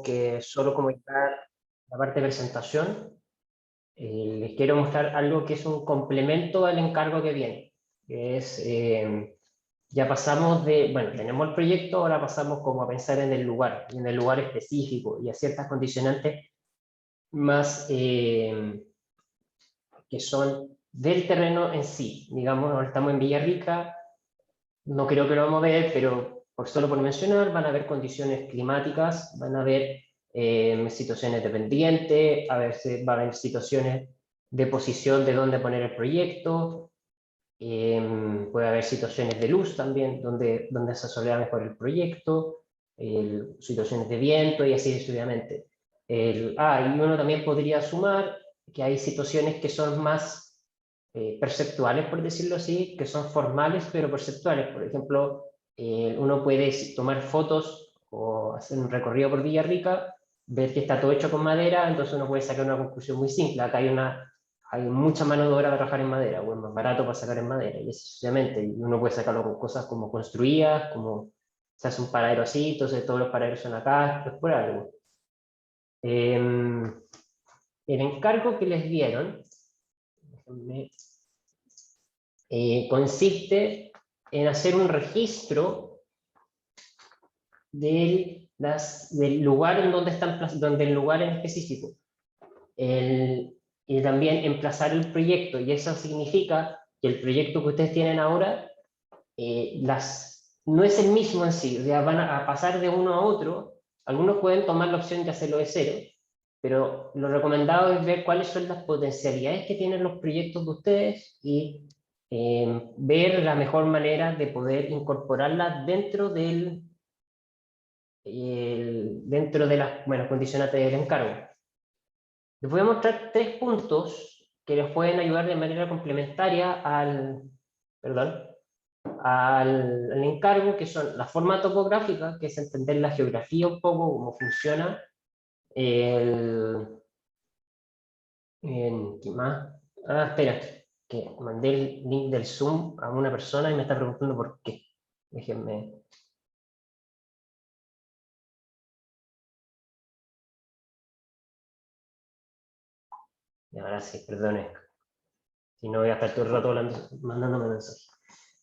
que solo comunicar la parte de presentación. Les quiero mostrar algo que es un complemento al encargo que viene, que es, ya pasamos de, bueno, tenemos el proyecto, ahora pasamos como a pensar en el lugar específico y a ciertas condicionantes más que son del terreno en sí. Digamos, ahora estamos en Villarrica, no creo que lo vamos a ver, pero solo por mencionar, van a haber condiciones climáticas, van a haber situaciones de pendiente, va a haber situaciones de posición de dónde poner el proyecto, puede haber situaciones de luz también, donde se asolea mejor el proyecto, situaciones de viento y así sucesivamente. Y uno también podría sumar que hay situaciones que son más perceptuales, por decirlo así, que son formales pero perceptuales. Por ejemplo, uno puede tomar fotos o hacer un recorrido por Villarrica, ver que está todo hecho con madera, entonces uno puede sacar una conclusión muy simple. Acá hay mucha mano de obra para trabajar en madera, o es más barato para sacar en madera, y sucesivamente. Y uno puede sacarlo con cosas como construidas, como se hace un paradero así, entonces todos los paraderos son acá, es por algo. El encargo que les dieron, consiste en hacer un registro del lugar en donde están, donde el lugar en específico. Y también emplazar el proyecto, y eso significa que el proyecto que ustedes tienen ahora no es el mismo en sí, o sea, van a pasar de uno a otro. Algunos pueden tomar la opción de hacerlo de cero, pero lo recomendado es ver cuáles son las potencialidades que tienen los proyectos de ustedes y ver la mejor manera de poder incorporarlas dentro dentro de las condicionantes del encargo. Les voy a mostrar 3 puntos que les pueden ayudar de manera complementaria al encargo, que son la forma topográfica, que es entender la geografía un poco, cómo funciona. ¿Qué más? Espera, que mandé el link del Zoom a una persona y me está preguntando por qué. Déjenme. Y ahora sí, perdone. Si no voy a estar todo el rato mandándome mensajes.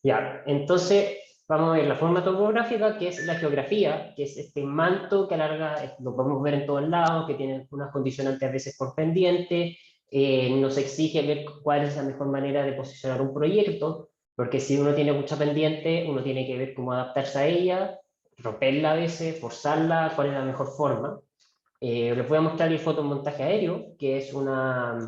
Ya, entonces vamos a ver la forma topográfica, que es la geografía, que es este manto que alarga, lo podemos ver en todos lados, que tiene unas condicionantes a veces por pendiente, nos exige ver cuál es la mejor manera de posicionar un proyecto, porque si uno tiene mucha pendiente, uno tiene que ver cómo adaptarse a ella, romperla a veces, forzarla, cuál es la mejor forma. Les voy a mostrar el fotomontaje aéreo, que es una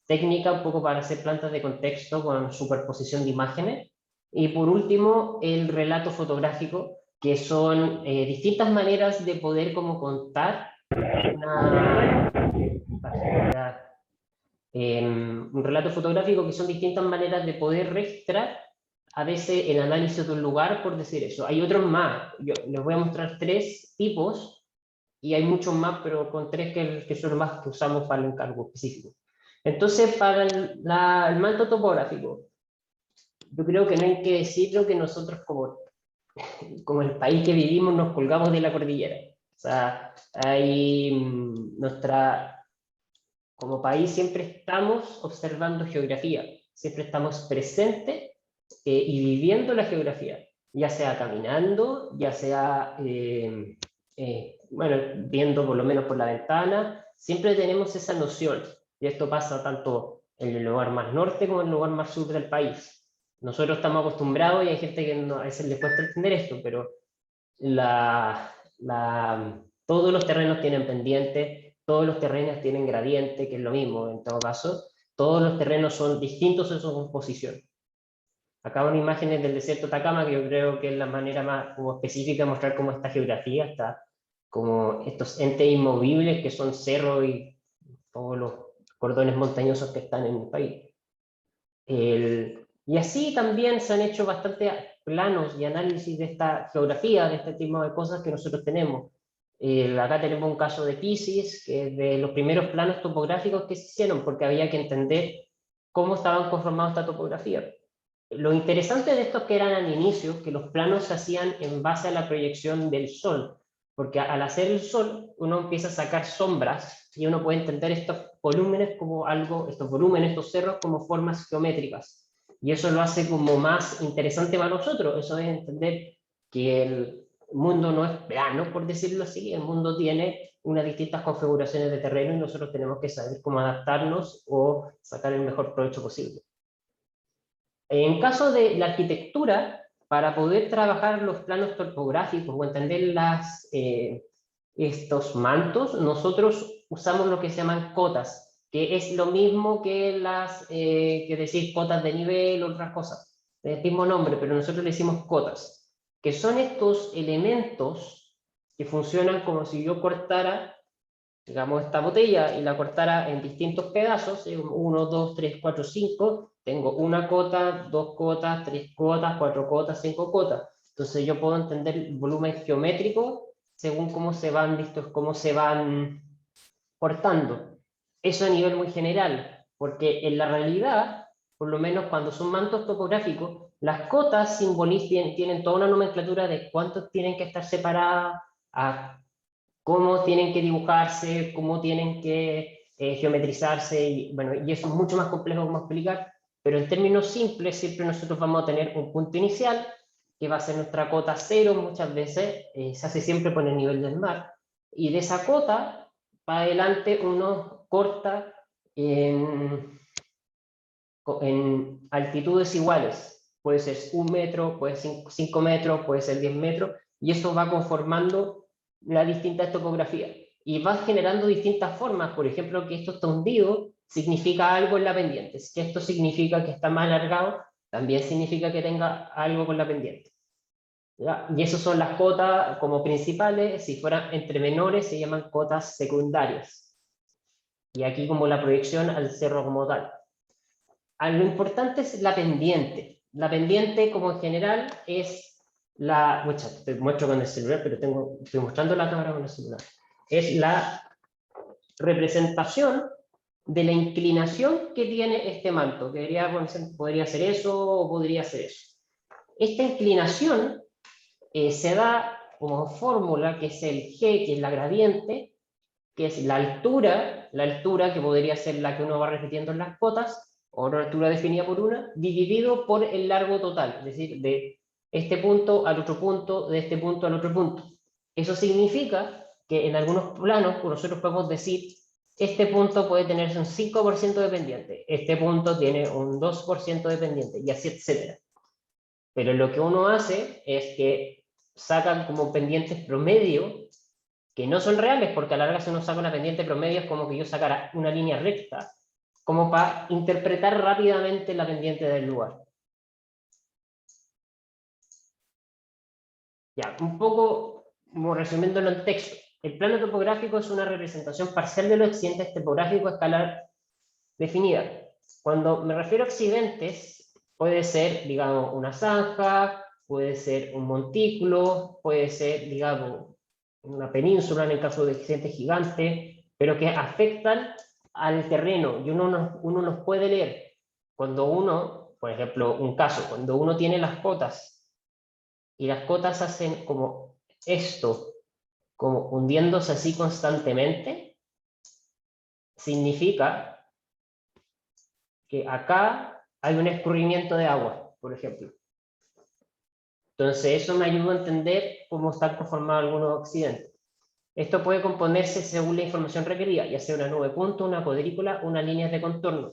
técnica un poco para hacer plantas de contexto con superposición de imágenes. Y por último, el relato fotográfico, que son distintas maneras de poder como contar un relato fotográfico, que son distintas maneras de poder registrar a veces el análisis de un lugar, por decir eso. Hay otros más. Yo les voy a mostrar 3 tipos y hay muchos más, pero con 3 que son los más que usamos para el encargo específico. Entonces, para el manto topográfico, yo creo que no hay que decirlo que nosotros como el país que vivimos nos colgamos de la cordillera. O sea, como país siempre estamos observando geografía, siempre estamos presentes y viviendo la geografía, ya sea caminando, ya sea viendo por lo menos por la ventana, siempre tenemos esa noción, y esto pasa tanto en el lugar más norte como en el lugar más sur del país. Nosotros estamos acostumbrados y hay gente que a veces le cuesta entender esto, pero todos los terrenos tienen pendiente, todos los terrenos tienen gradiente, que es lo mismo en todo caso, todos los terrenos son distintos en su composición. Acá una imagen del desierto de Atacama, que yo creo que es la manera más como específica de mostrar cómo esta geografía está, como estos entes inmovibles que son cerros y todos los cordones montañosos que están en el país. Y así también se han hecho bastantes planos y análisis de esta geografía, de este tipo de cosas que nosotros tenemos. Acá tenemos un caso de Piscis, que es de los primeros planos topográficos que se hicieron, porque había que entender cómo estaban conformados esta topografía. Lo interesante de estos que eran al inicio, que los planos se hacían en base a la proyección del Sol. porque al hacer el sol uno empieza a sacar sombras y uno puede entender estos volúmenes como algo, estos volúmenes, estos cerros como formas geométricas. Y eso lo hace como más interesante para nosotros, eso es entender que el mundo no es plano, por decirlo así, el mundo tiene unas distintas configuraciones de terreno y nosotros tenemos que saber cómo adaptarnos o sacar el mejor provecho posible. En caso de la arquitectura, para poder trabajar los planos topográficos o entender estos mantos, nosotros usamos lo que se llaman cotas, que es lo mismo que que decir cotas de nivel o otras cosas, el mismo nombre, pero nosotros le decimos cotas, que son estos elementos que funcionan como si yo cortara, digamos, esta botella y la cortara en distintos pedazos, 1, 2, 3, 4, 5, tengo una cota, 2 cotas, 3 cotas, 4 cotas, 5 cotas. Entonces yo puedo entender el volumen geométrico según cómo se van, cómo se van cortando. Eso a nivel muy general, porque en la realidad, por lo menos cuando son mantos topográficos, las cotas simbolizan, tienen toda una nomenclatura de cuántos tienen que estar separadas, a cómo tienen que dibujarse, cómo tienen que geometrizarse, y, bueno, y eso es mucho más complejo como explicar, pero en términos simples siempre nosotros vamos a tener un punto inicial, que va a ser nuestra cota cero muchas veces, se hace siempre por el nivel del mar, y de esa cota, para adelante uno corta en altitudes iguales, puede ser 1 metro, puede ser 5 metros, puede ser 10 metros, y eso va conformando la distinta topografía. Y va generando distintas formas, por ejemplo, que esto está hundido, significa algo en la pendiente. Si esto significa que está más alargado, también significa que tenga algo con la pendiente. ¿Ya? Y esas son las cotas como principales, si fueran entre menores se llaman cotas secundarias. Y aquí como la proyección al cerro como tal. Lo importante es la pendiente. La pendiente, como en general, es la... Te muestro con el celular, pero estoy mostrando la cámara con el celular. Es la representación de la inclinación que tiene este manto. Podría ser eso o podría ser eso. Esta inclinación se da como fórmula, que es el G, que es la gradiente, que es la altura que podría ser la que uno va repitiendo en las cotas, o una altura definida por una, dividido por el largo total, es decir, de este punto al otro punto, de este punto al otro punto. Eso significa que en algunos planos nosotros podemos decir, este punto puede tener un 5% de pendiente, este punto tiene un 2% de pendiente, y así etcétera. Pero lo que uno hace es que sacan como pendientes promedio, que no son reales, porque a la larga si uno saca una pendiente promedio es como que yo sacara una línea recta, como para interpretar rápidamente la pendiente del lugar. Ya, un poco como resumiéndolo en texto. El plano topográfico es una representación parcial de los accidentes topográficos a escala definida. Cuando me refiero a accidentes, puede ser, digamos, una zanja, puede ser un montículo, puede ser, digamos, una península en el caso de accidentes gigantes, pero que afectan al terreno y uno los puede leer. Cuando uno, por ejemplo, un caso, cuando uno tiene las cotas y las cotas hacen como esto, como hundiéndose así constantemente, significa que acá hay un escurrimiento de agua, por ejemplo. Entonces eso me ayuda a entender cómo están conformados algunos accidentes. Esto puede componerse según la información requerida, ya sea una nube punto, una cuadrícula, una línea de contorno.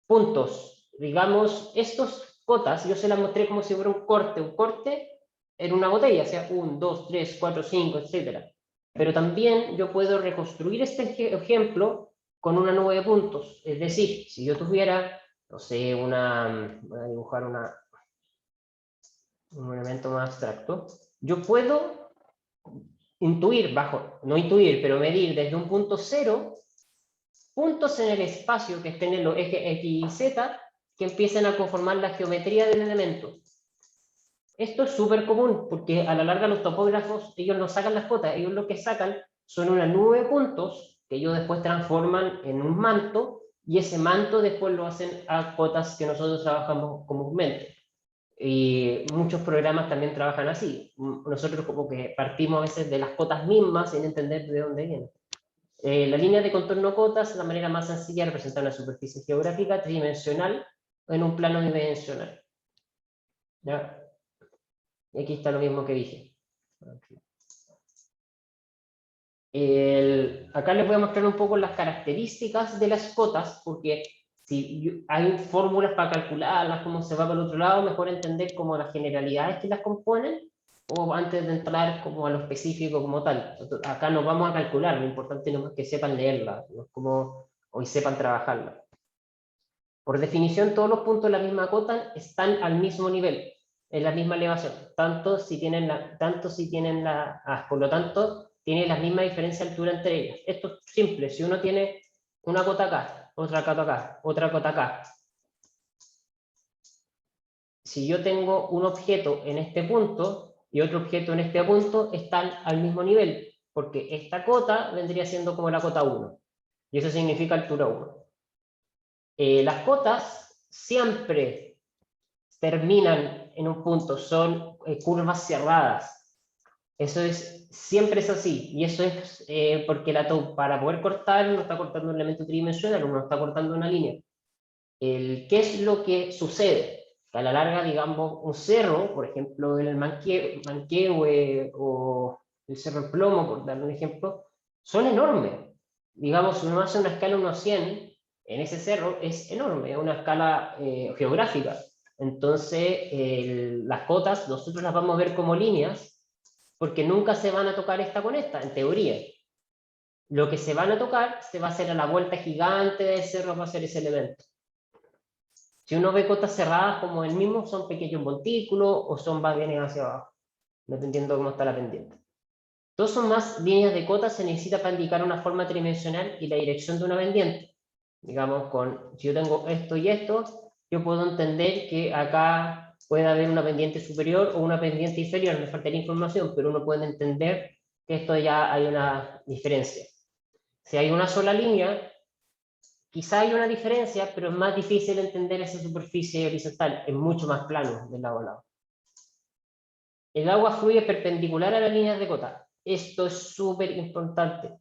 Puntos. Digamos, estos cotas, yo se las mostré como si fuera un corte en una botella, sea 1, 2, 3, 4, 5, etc. Pero también yo puedo reconstruir este ejemplo con una nube de puntos. Es decir, si yo tuviera, no sé, voy a dibujar un elemento más abstracto, yo puedo intuir, no intuir, pero medir desde un punto cero, puntos en el espacio que estén en los ejes X y Z, que empiecen a conformar la geometría del elemento. Esto es súper común, porque a la larga los topógrafos, ellos no sacan las cotas, ellos lo que sacan son una nube de puntos, que ellos después transforman en un manto, y ese manto después lo hacen a cotas que nosotros trabajamos comúnmente. Y muchos programas también trabajan así. Nosotros como que partimos a veces de las cotas mismas sin entender de dónde vienen. La línea de contorno cotas es la manera más sencilla de representar una superficie geográfica tridimensional en un plano bidimensional. ¿Ya? Y aquí está lo mismo que dije. Acá les voy a mostrar un poco las características de las cotas, porque si hay fórmulas para calcularlas, cómo se va para el otro lado, mejor entender como las generalidades que las componen, o antes de entrar como a lo específico como tal. Acá nos vamos a calcular, lo importante no es que sepan leerla, no es como hoy sepan trabajarla. Por definición, todos los puntos de la misma cota están al mismo nivel, en la misma elevación, tanto si tienen por lo tanto, tienen la misma diferencia de altura entre ellas. Esto es simple, si uno tiene una cota acá, otra cota acá, otra cota acá. Si yo tengo un objeto en este punto y otro objeto en este punto, están al mismo nivel, porque esta cota vendría siendo como la cota 1, y eso significa altura 1. Las cotas siempre terminan en un punto, son curvas cerradas. Eso siempre es así, y eso es porque para poder cortar, uno está cortando un elemento tridimensional, uno está cortando una línea. ¿Qué es lo que sucede? Que a la larga, digamos, un cerro, por ejemplo, el Manquehue o el Cerro del Plomo, por dar un ejemplo, son enormes. Digamos, si uno hace una escala 1 a 100, en ese cerro es enorme, es una escala geográfica. Entonces, las cotas nosotros las vamos a ver como líneas, porque nunca se van a tocar esta con esta, en teoría. Lo que se van a tocar se va a hacer a la vuelta gigante del cerro, va a ser ese elemento. Si uno ve cotas cerradas como el mismo, son pequeños montículos o son vaivenes hacia abajo, dependiendo de cómo está la pendiente. Dos o más líneas de cotas se necesita para indicar una forma tridimensional y la dirección de una pendiente. Digamos, si yo tengo esto y esto, yo puedo entender que acá puede haber una pendiente superior o una pendiente inferior, me faltaría información, pero uno puede entender que esto ya hay una diferencia. Si hay una sola línea, quizá hay una diferencia, pero es más difícil entender esa superficie horizontal, es mucho más plano de lado a lado. El agua fluye perpendicular a las líneas de cota. Esto es súper importante.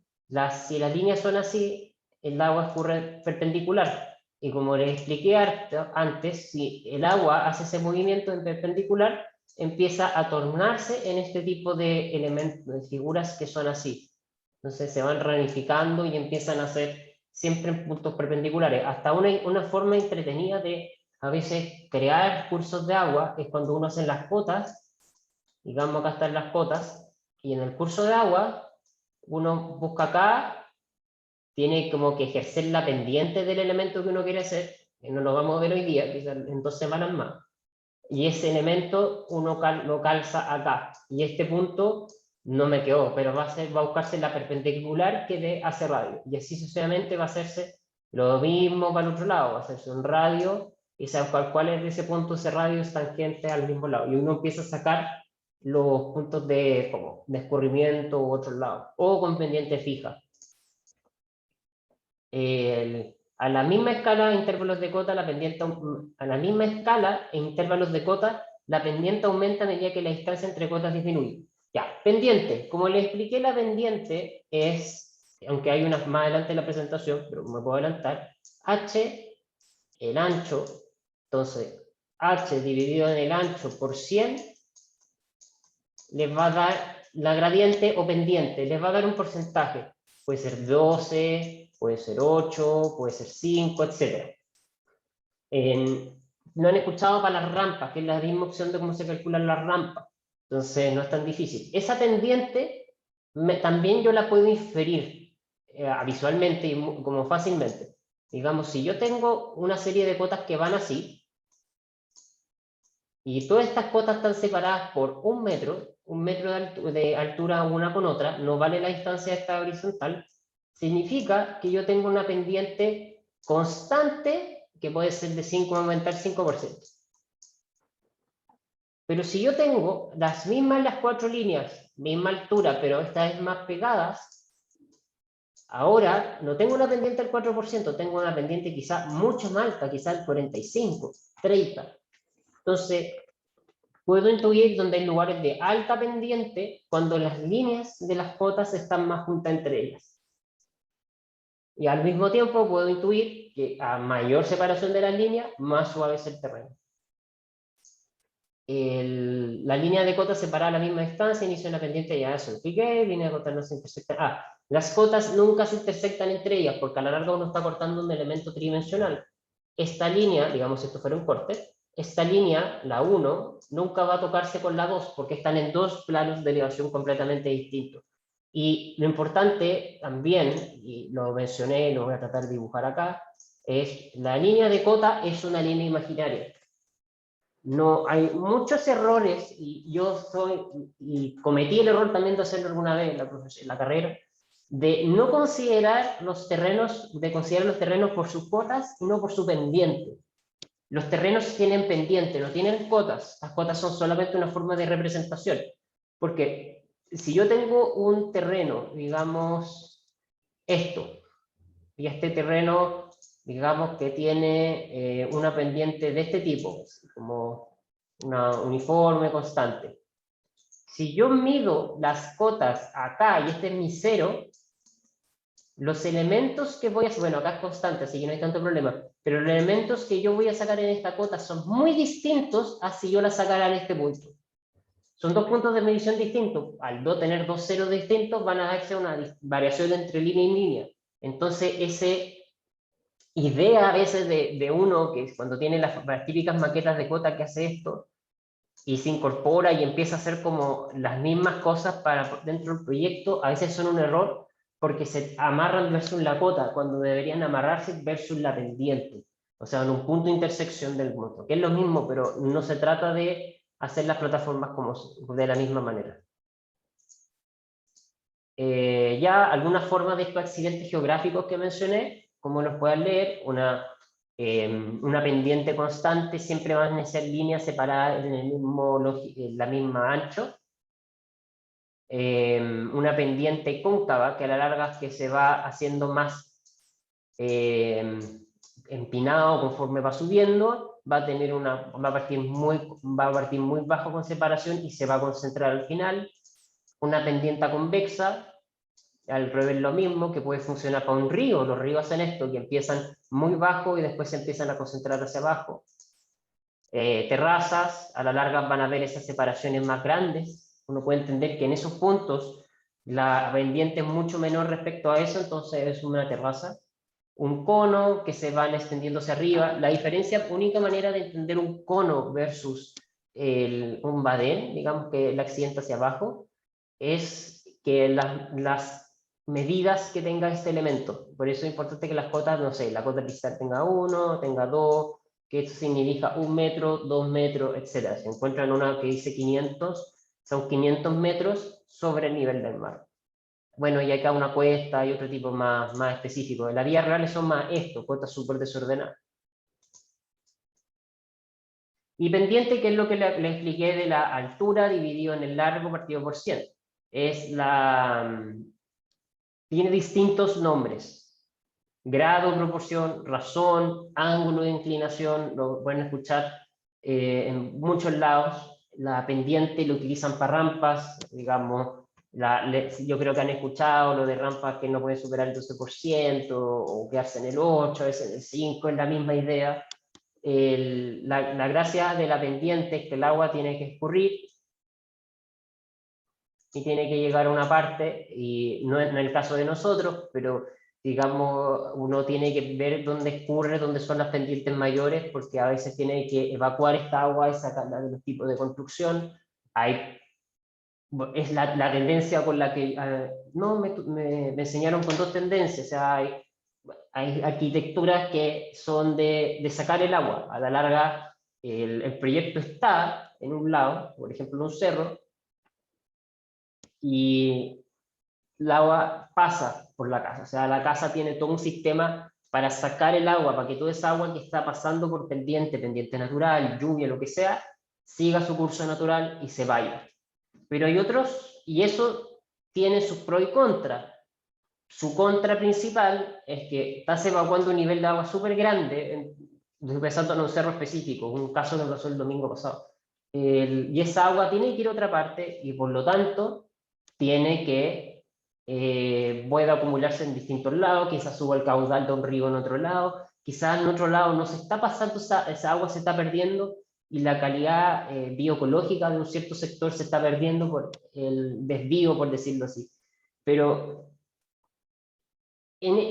Si las líneas son así, el agua escurre perpendicular. Y como les expliqué antes, si el agua hace ese movimiento en perpendicular, empieza a tornarse en este tipo de elementos, de figuras que son así. Entonces se van ramificando y empiezan a ser siempre en puntos perpendiculares. Hasta una forma entretenida de a veces crear cursos de agua es cuando uno hace las cotas. Digamos, acá están las cotas, y en el curso de agua, uno busca acá, tiene como que ejercer la pendiente del elemento que uno quiere hacer, que no lo vamos a ver hoy día, quizás en 2 semanas más, y ese elemento uno lo calza acá, y este punto no me quedó, pero va a buscarse la perpendicular que hace radio, y así sucesivamente va a hacerse lo mismo para el otro lado, va a hacerse un radio, y saber cuál es ese punto, ese radio es tangente al mismo lado, y uno empieza a sacar los puntos de escurrimiento u otros lados, o con pendiente fija. A la misma escala de intervalos de cota, la pendiente, a la misma escala e intervalos de cota, la pendiente aumenta a medida que la distancia entre cotas disminuye. Ya, pendiente. Como les expliqué, la pendiente es, aunque hay unas más adelante en la presentación, pero me puedo adelantar, h, el ancho, entonces h dividido en el ancho por 100, les va a dar la gradiente o pendiente, les va a dar un porcentaje. Puede ser 12, puede ser 8, puede ser 5, etc. No han escuchado para las rampas, que es la misma opción de cómo se calculan las rampas. Entonces no es tan difícil. Esa pendiente también yo la puedo inferir visualmente y como fácilmente. Digamos, si yo tengo una serie de cotas que van así, y todas estas cotas están separadas por 1 metro, 1 metro de altura una con otra, no vale la distancia esta horizontal, significa que yo tengo una pendiente constante que puede ser de 5, aumentar 5%. Pero si yo tengo las mismas las 4 líneas, misma altura, pero esta vez más pegadas, ahora no tengo una pendiente del 4%, tengo una pendiente quizá mucho más alta, quizá el 45, 30. Entonces, puedo intuir dónde hay lugares de alta pendiente cuando las líneas de las cotas están más juntas entre ellas. Y al mismo tiempo puedo intuir que a mayor separación de las líneas, más suave es el terreno. La línea de cotas separa a la misma distancia, inicia una pendiente, ya eso lo expliqué, línea de cotas no se intersectan. Las cotas nunca se intersectan entre ellas, porque a la larga uno está cortando un elemento tridimensional. Esta línea, digamos si esto fuera un corte, esta línea, la 1, nunca va a tocarse con la 2, porque están en dos planos de elevación completamente distintos. Y lo importante también, y lo mencioné, lo voy a tratar de dibujar acá, es la línea de cota es una línea imaginaria. No, hay muchos errores, y cometí el error también de hacerlo alguna vez en la carrera, de no considerar los terrenos, por sus cotas y no por su pendiente. Los terrenos tienen pendiente, no tienen cotas. Las cotas son solamente una forma de representación. Porque si yo tengo un terreno, digamos esto, y este terreno, digamos que tiene una pendiente de este tipo, como una uniforme constante. Si yo mido las cotas acá y este es mi 0, los elementos que voy a... Bueno, acá es constante, así que no hay tanto problema. Pero los elementos que yo voy a sacar en esta cota son muy distintos a si yo la sacara en este punto. Son dos puntos de medición distintos. Al tener dos ceros distintos, van a darse una variación entre línea y línea. Entonces, esa idea a veces de uno, que cuando tiene las típicas maquetas de cota que hace esto, y se incorpora y empieza a hacer como las mismas cosas para dentro del proyecto, a veces son un error, porque se amarran versus la cota, cuando deberían amarrarse versus la pendiente. O sea, en un punto de intersección del monto, que es lo mismo, pero no se trata de hacer las plataformas como de la misma manera. Ya algunas formas de estos accidentes geográficos que mencioné, como los puedan leer, una pendiente constante siempre van a ser líneas separadas en la misma ancho. Una pendiente cóncava que a la larga que se va haciendo más empinado conforme va subiendo, va a partir muy bajo con separación y se va a concentrar al final. Una pendiente convexa, al revés lo mismo, que puede funcionar para un río. Los ríos hacen esto, que empiezan muy bajo y después se empiezan a concentrar hacia abajo. Terrazas, a la larga van a ver esas separaciones más grandes. Uno puede entender que en esos puntos la pendiente es mucho menor respecto a eso, entonces es una terraza. Un cono que se van extendiendo hacia arriba. La única manera de entender un cono versus un badén, digamos que el accidente hacia abajo, es que las medidas que tenga este elemento. Por eso es importante que las cotas, no sé, la cota cristal tenga 1, tenga 2, que esto significa 1 metro, 2 metros, etc. Si encuentran una que dice 500, son 500 metros sobre el nivel del mar. Bueno, y acá una cuesta y otro tipo más específico. En la vía real son más esto, cotas súper desordenadas. Y pendiente, que es lo que le expliqué de la altura dividido en el largo partido por 100. Tiene distintos nombres. Grado, proporción, razón, ángulo de inclinación, lo pueden escuchar en muchos lados. La pendiente lo utilizan para rampas, digamos, yo creo que han escuchado lo de rampas que no pueden superar el 12% o quedarse en el 8, a veces en el 5, es la misma idea. La gracia de la pendiente es que el agua tiene que escurrir y tiene que llegar a una parte, y no en el caso de nosotros, pero digamos, uno tiene que ver dónde escurre, dónde son las pendientes mayores, porque a veces tiene que evacuar esta agua y sacarla de los tipos de construcción. Es la tendencia con la que... no, me enseñaron con dos tendencias. O sea, hay arquitecturas que son de sacar el agua. A la larga, el proyecto está en un lado, por ejemplo, en un cerro, y el agua pasa por la casa. O sea, la casa tiene todo un sistema para sacar el agua, para que toda esa agua que está pasando por pendiente natural, lluvia, lo que sea, siga su curso natural y se vaya. Pero hay otros, y eso tiene sus pros y contras. Su contra principal es que estás evacuando un nivel de agua súper grande, empezando en un cerro específico, un caso que pasó el domingo pasado. y esa agua tiene que ir a otra parte y por lo tanto tiene que, puede acumularse en distintos lados, quizás suba el caudal de un río en otro lado, quizás en otro lado no se está pasando, esa agua se está perdiendo y la calidad bioecológica de un cierto sector se está perdiendo por el desvío, por decirlo así. Pero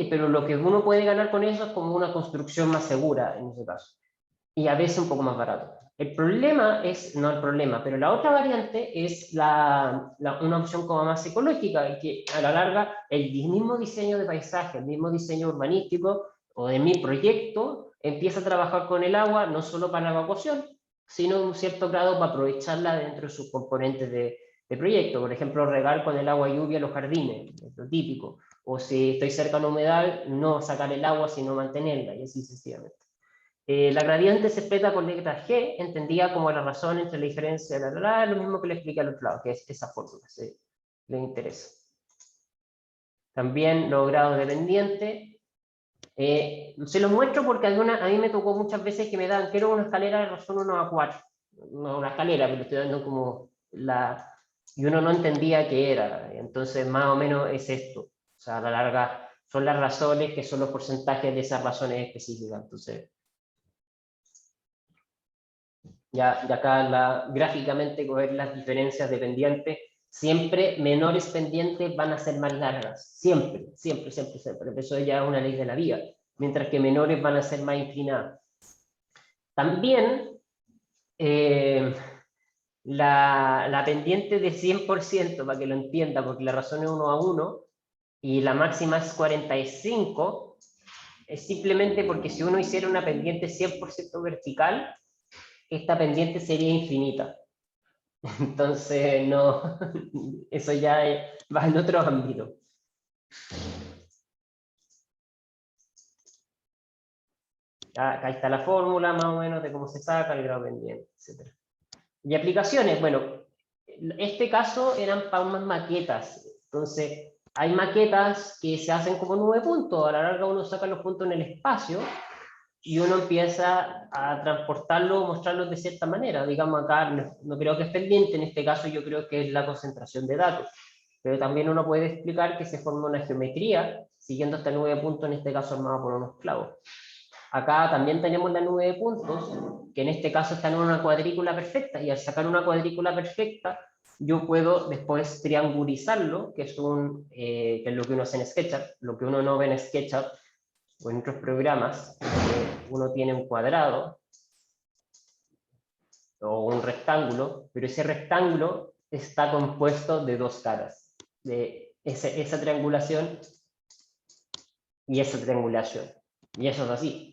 pero lo que uno puede ganar con eso es como una construcción más segura en ese caso, y a veces un poco más barato. El problema es, no el problema, pero la otra variante es una opción como más ecológica, que a la larga el mismo diseño de paisaje, el mismo diseño urbanístico o de mi proyecto empieza a trabajar con el agua no solo para la evacuación, sino en un cierto grado para aprovecharla dentro de sus componentes de proyecto. Por ejemplo, regar con el agua lluvia los jardines, es lo típico. O si estoy cerca de una humedal, no sacar el agua, sino mantenerla, y así sucesivamente. La gradiente se expresa con letra G, entendida como la razón entre la diferencia de lo mismo que le expliqué al otro lado, que es esa fórmula, si le interesa. También los grados de pendiente. Se los muestro porque a mí me tocó muchas veces que me dan, quiero una escalera de razón 1 a 4. No una escalera, pero estoy dando como la... Y uno no entendía qué era. Entonces, más o menos es esto. O sea, a la larga son las razones que son los porcentajes de esas razones específicas. Entonces, ya acá gráficamente ver las diferencias de pendientes, siempre menores pendientes van a ser más largas, siempre, siempre, siempre, siempre, eso ya es una ley de la vida, mientras que menores van a ser más inclinadas. También la pendiente de 100%, para que lo entienda, porque la razón es 1 a 1, y la máxima es 45, es simplemente porque si uno hiciera una pendiente 100% vertical, esta pendiente sería infinita. Entonces, no, eso ya va en otro ámbito. Acá está la fórmula más o menos de cómo se saca el grado pendiente, etc. Y aplicaciones, bueno, en este caso eran para unas maquetas. Entonces, hay maquetas que se hacen como 9 puntos. A la larga uno saca los puntos en el espacio y uno empieza a transportarlos o mostrarlos de cierta manera. Digamos acá, no creo que es pendiente, en este caso yo creo que es la concentración de datos. Pero también uno puede explicar que se forma una geometría siguiendo esta nube de puntos, en este caso armada por unos clavos. Acá también tenemos la nube de puntos, que en este caso está en una cuadrícula perfecta, y al sacar una cuadrícula perfecta, yo puedo después triangulizarlo, que es que es lo que uno hace en SketchUp, lo que uno no ve en SketchUp o en otros programas, uno tiene un cuadrado o un rectángulo, pero ese rectángulo está compuesto de dos caras, de esa triangulación y esa triangulación. Y eso es así.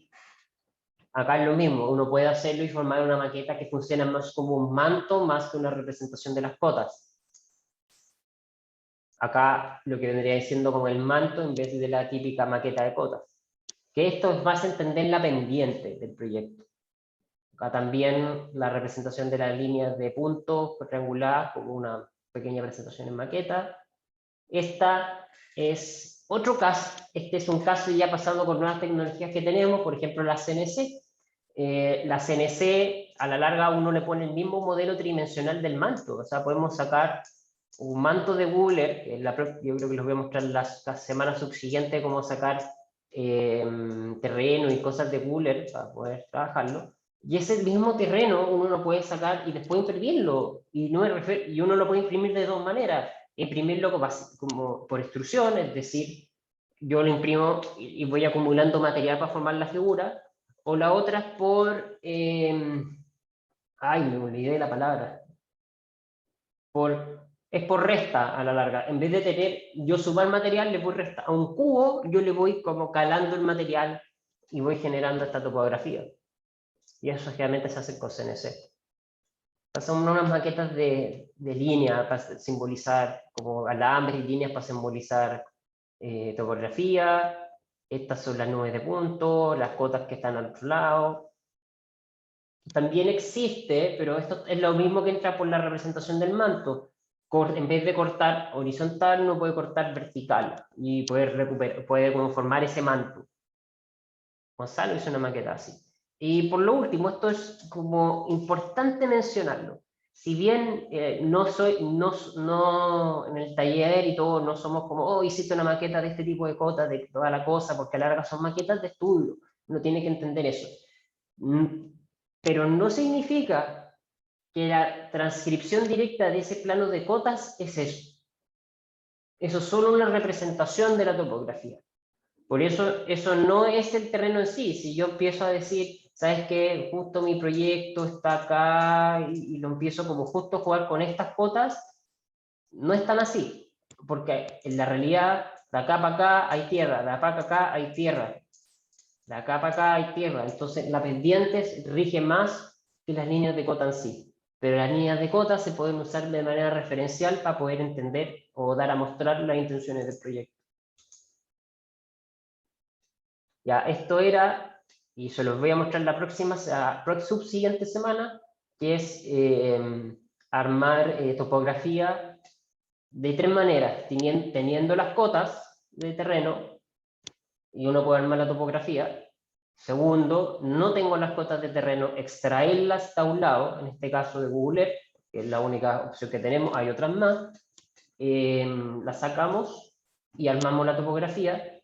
Acá es lo mismo, uno puede hacerlo y formar una maqueta que funciona más como un manto, más que una representación de las cotas. Acá lo que vendría siendo como el manto en vez de la típica maqueta de cotas. Que esto es más entender la pendiente del proyecto. Acá también la representación de las líneas de puntos trianguladas como una pequeña presentación en maqueta. Esta es otro caso, este es un caso ya pasando por nuevas tecnologías que tenemos, por ejemplo la CNC. La CNC a la larga uno le pone el mismo modelo tridimensional del manto, o sea, podemos sacar un manto de Wooler, que yo creo que les voy a mostrar las semanas subsiguientes cómo sacar terreno y cosas de Wooler para poder trabajarlo. Y ese mismo terreno uno lo puede sacar y después imprimirlo, y uno lo puede imprimir de dos maneras. Imprimirlo como por extrusión, es decir, yo lo imprimo y voy acumulando material para formar la figura, o la otra es ay, me olvidé la palabra, es por resta a la larga. En vez de tener, yo sumar material, le voy a un cubo, yo le voy como calando el material y voy generando esta topografía. Y eso generalmente se hace con CNC. Son unas maquetas de línea para simbolizar, como alambres y líneas para simbolizar topografía. Estas son las nubes de puntos, las cotas que están al otro lado. También existe, pero esto es lo mismo que entra por la representación del manto. En vez de cortar horizontal, uno puede cortar vertical y puede formar ese manto. Gonzalo hizo una maqueta así. Y por lo último, esto es como importante mencionarlo. Si bien no en el taller y todo, no somos como, oh, hiciste una maqueta de este tipo de cotas, de toda la cosa, porque a la larga son maquetas de estudio. Uno tiene que entender eso. Pero no significa que la transcripción directa de ese plano de cotas es eso. Eso es solo una representación de la topografía. Por eso, eso no es el terreno en sí. Si yo empiezo a decir, ¿sabes qué? Justo mi proyecto está acá y lo empiezo como justo a jugar con estas cotas, no es tan así. Porque en la realidad, de acá para acá hay tierra, de acá para acá hay tierra, de acá para acá hay tierra. Entonces, la pendiente rige más que las líneas de cota en sí. Pero las líneas de cota se pueden usar de manera referencial para poder entender o dar a mostrar las intenciones del proyecto. Ya, esto era, y se los voy a mostrar la próxima, subsiguiente semana, que es armar topografía de tres maneras, teniendo las cotas de terreno, y uno puede armar la topografía. Segundo, no tengo las cotas de terreno, extraerlas tablado, en este caso de Google Earth, que es la única opción que tenemos, hay otras más, las sacamos y armamos la topografía.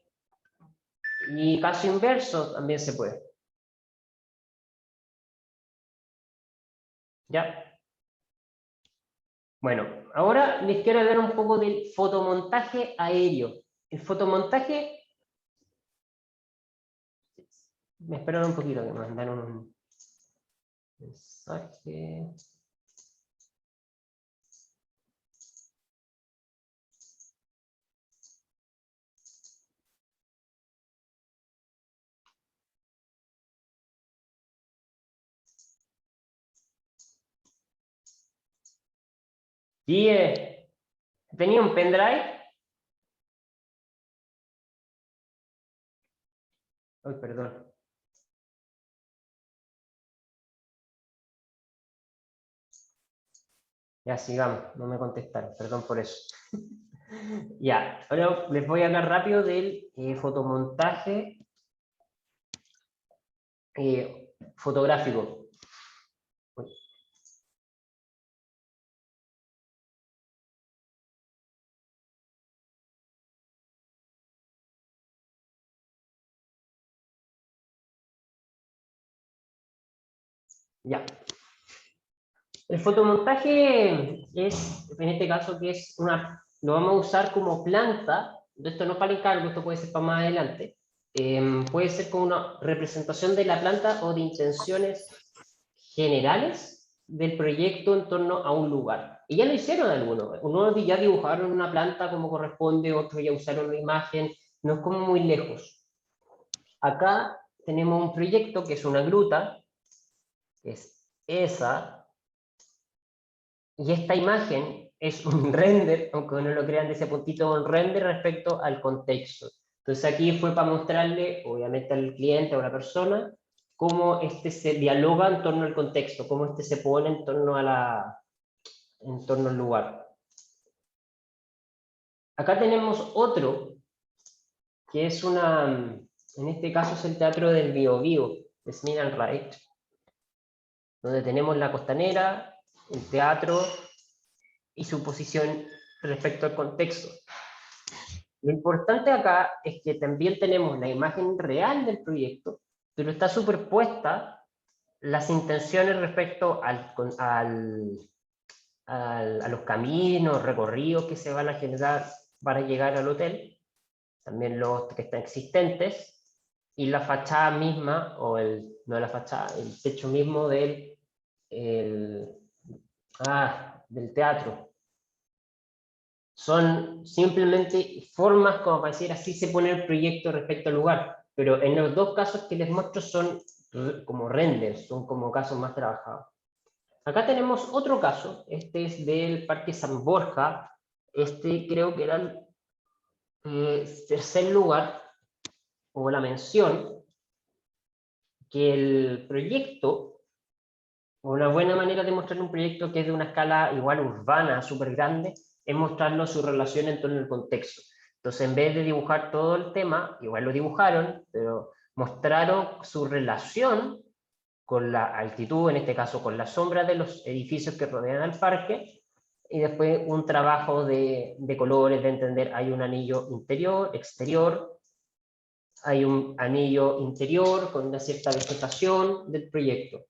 Y caso inverso también se puede. ¿Ya? Bueno, ahora les quiero hablar un poco del fotomontaje aéreo. El fotomontaje... Me esperaron un poquito que me mandaron un mensaje. Y tenía un pendrive. Ay, perdón. Ya, sigamos. No me contestaron. Perdón por eso. Ya, ahora les voy a hablar rápido del fotomontaje fotográfico. Ya. El fotomontaje es, en este caso, que es lo vamos a usar como planta. Esto no para encargo, esto puede ser para más adelante. Puede ser como una representación de la planta o de intenciones generales del proyecto en torno a un lugar. Y ya lo hicieron algunos. Unos ya dibujaron una planta como corresponde, otros ya usaron una imagen. No es como muy lejos. Acá tenemos un proyecto que es una gruta, que es esa. Y esta imagen es un render, aunque no lo crean, de ese puntito, un render respecto al contexto. Entonces aquí fue para mostrarle, obviamente al cliente o a la persona, cómo este se dialoga en torno al contexto, cómo este se pone en torno al lugar. Acá tenemos otro, que es en este caso es el Teatro del Biobío, de Smith and Wright, donde tenemos la costanera, el teatro y su posición respecto al contexto. Lo importante acá es que también tenemos la imagen real del proyecto, pero está superpuesta las intenciones respecto a los caminos, recorridos que se van a generar para llegar al hotel, también los que están existentes, y la fachada misma, no la fachada, el techo mismo del teatro. Son simplemente formas como para decir así se pone el proyecto respecto al lugar, pero en los dos casos que les muestro son como renders, son como casos más trabajados. Acá tenemos otro caso, este es del Parque San Borja, este creo que era el tercer lugar, o la mención, que el proyecto, una buena manera de mostrar un proyecto que es de una escala igual urbana, súper grande, es mostrarnos su relación en torno al contexto. Entonces, en vez de dibujar todo el tema, igual lo dibujaron, pero mostraron su relación con la altitud, en este caso con la sombra de los edificios que rodean al parque, y después un trabajo de colores, de entender, hay un anillo interior, exterior, hay un anillo interior con una cierta vegetación del proyecto.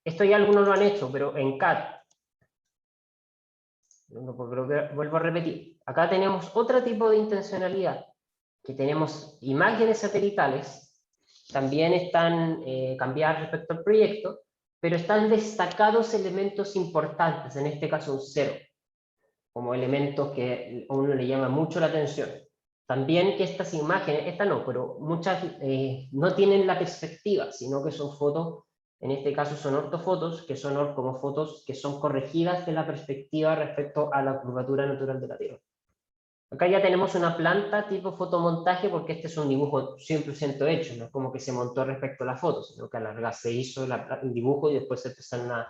Esto ya algunos lo han hecho, pero en CAD, creo que vuelvo a repetir, acá tenemos otro tipo de intencionalidad, que tenemos imágenes satelitales, también están cambiadas respecto al proyecto, pero están destacados elementos importantes, en este caso un 0, como elementos que a uno le llama mucho la atención. También que estas imágenes, esta no, pero muchas no tienen la perspectiva, sino que son fotos, en este caso son ortofotos, que son como fotos que son corregidas de la perspectiva respecto a la curvatura natural de la Tierra. Acá ya tenemos una planta tipo fotomontaje, porque este es un dibujo 100% hecho, no es como que se montó respecto a la foto, sino que a la larga se hizo el dibujo y después se empezaron a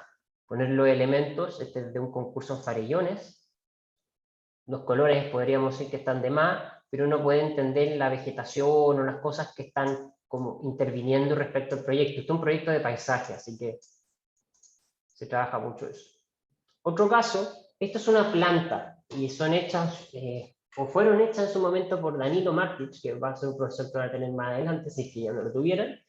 poner los elementos. Este es de un concurso en Farellones. Los colores podríamos decir que están de más, pero uno puede entender la vegetación o las cosas que están como interviniendo respecto al proyecto. Este es un proyecto de paisaje, así que se trabaja mucho eso. Otro caso, esto es una planta y son hechas, o fueron hechas en su momento por Danilo Martich, que va a ser un profesor que va a tener más adelante, si es que ya no lo tuvieran.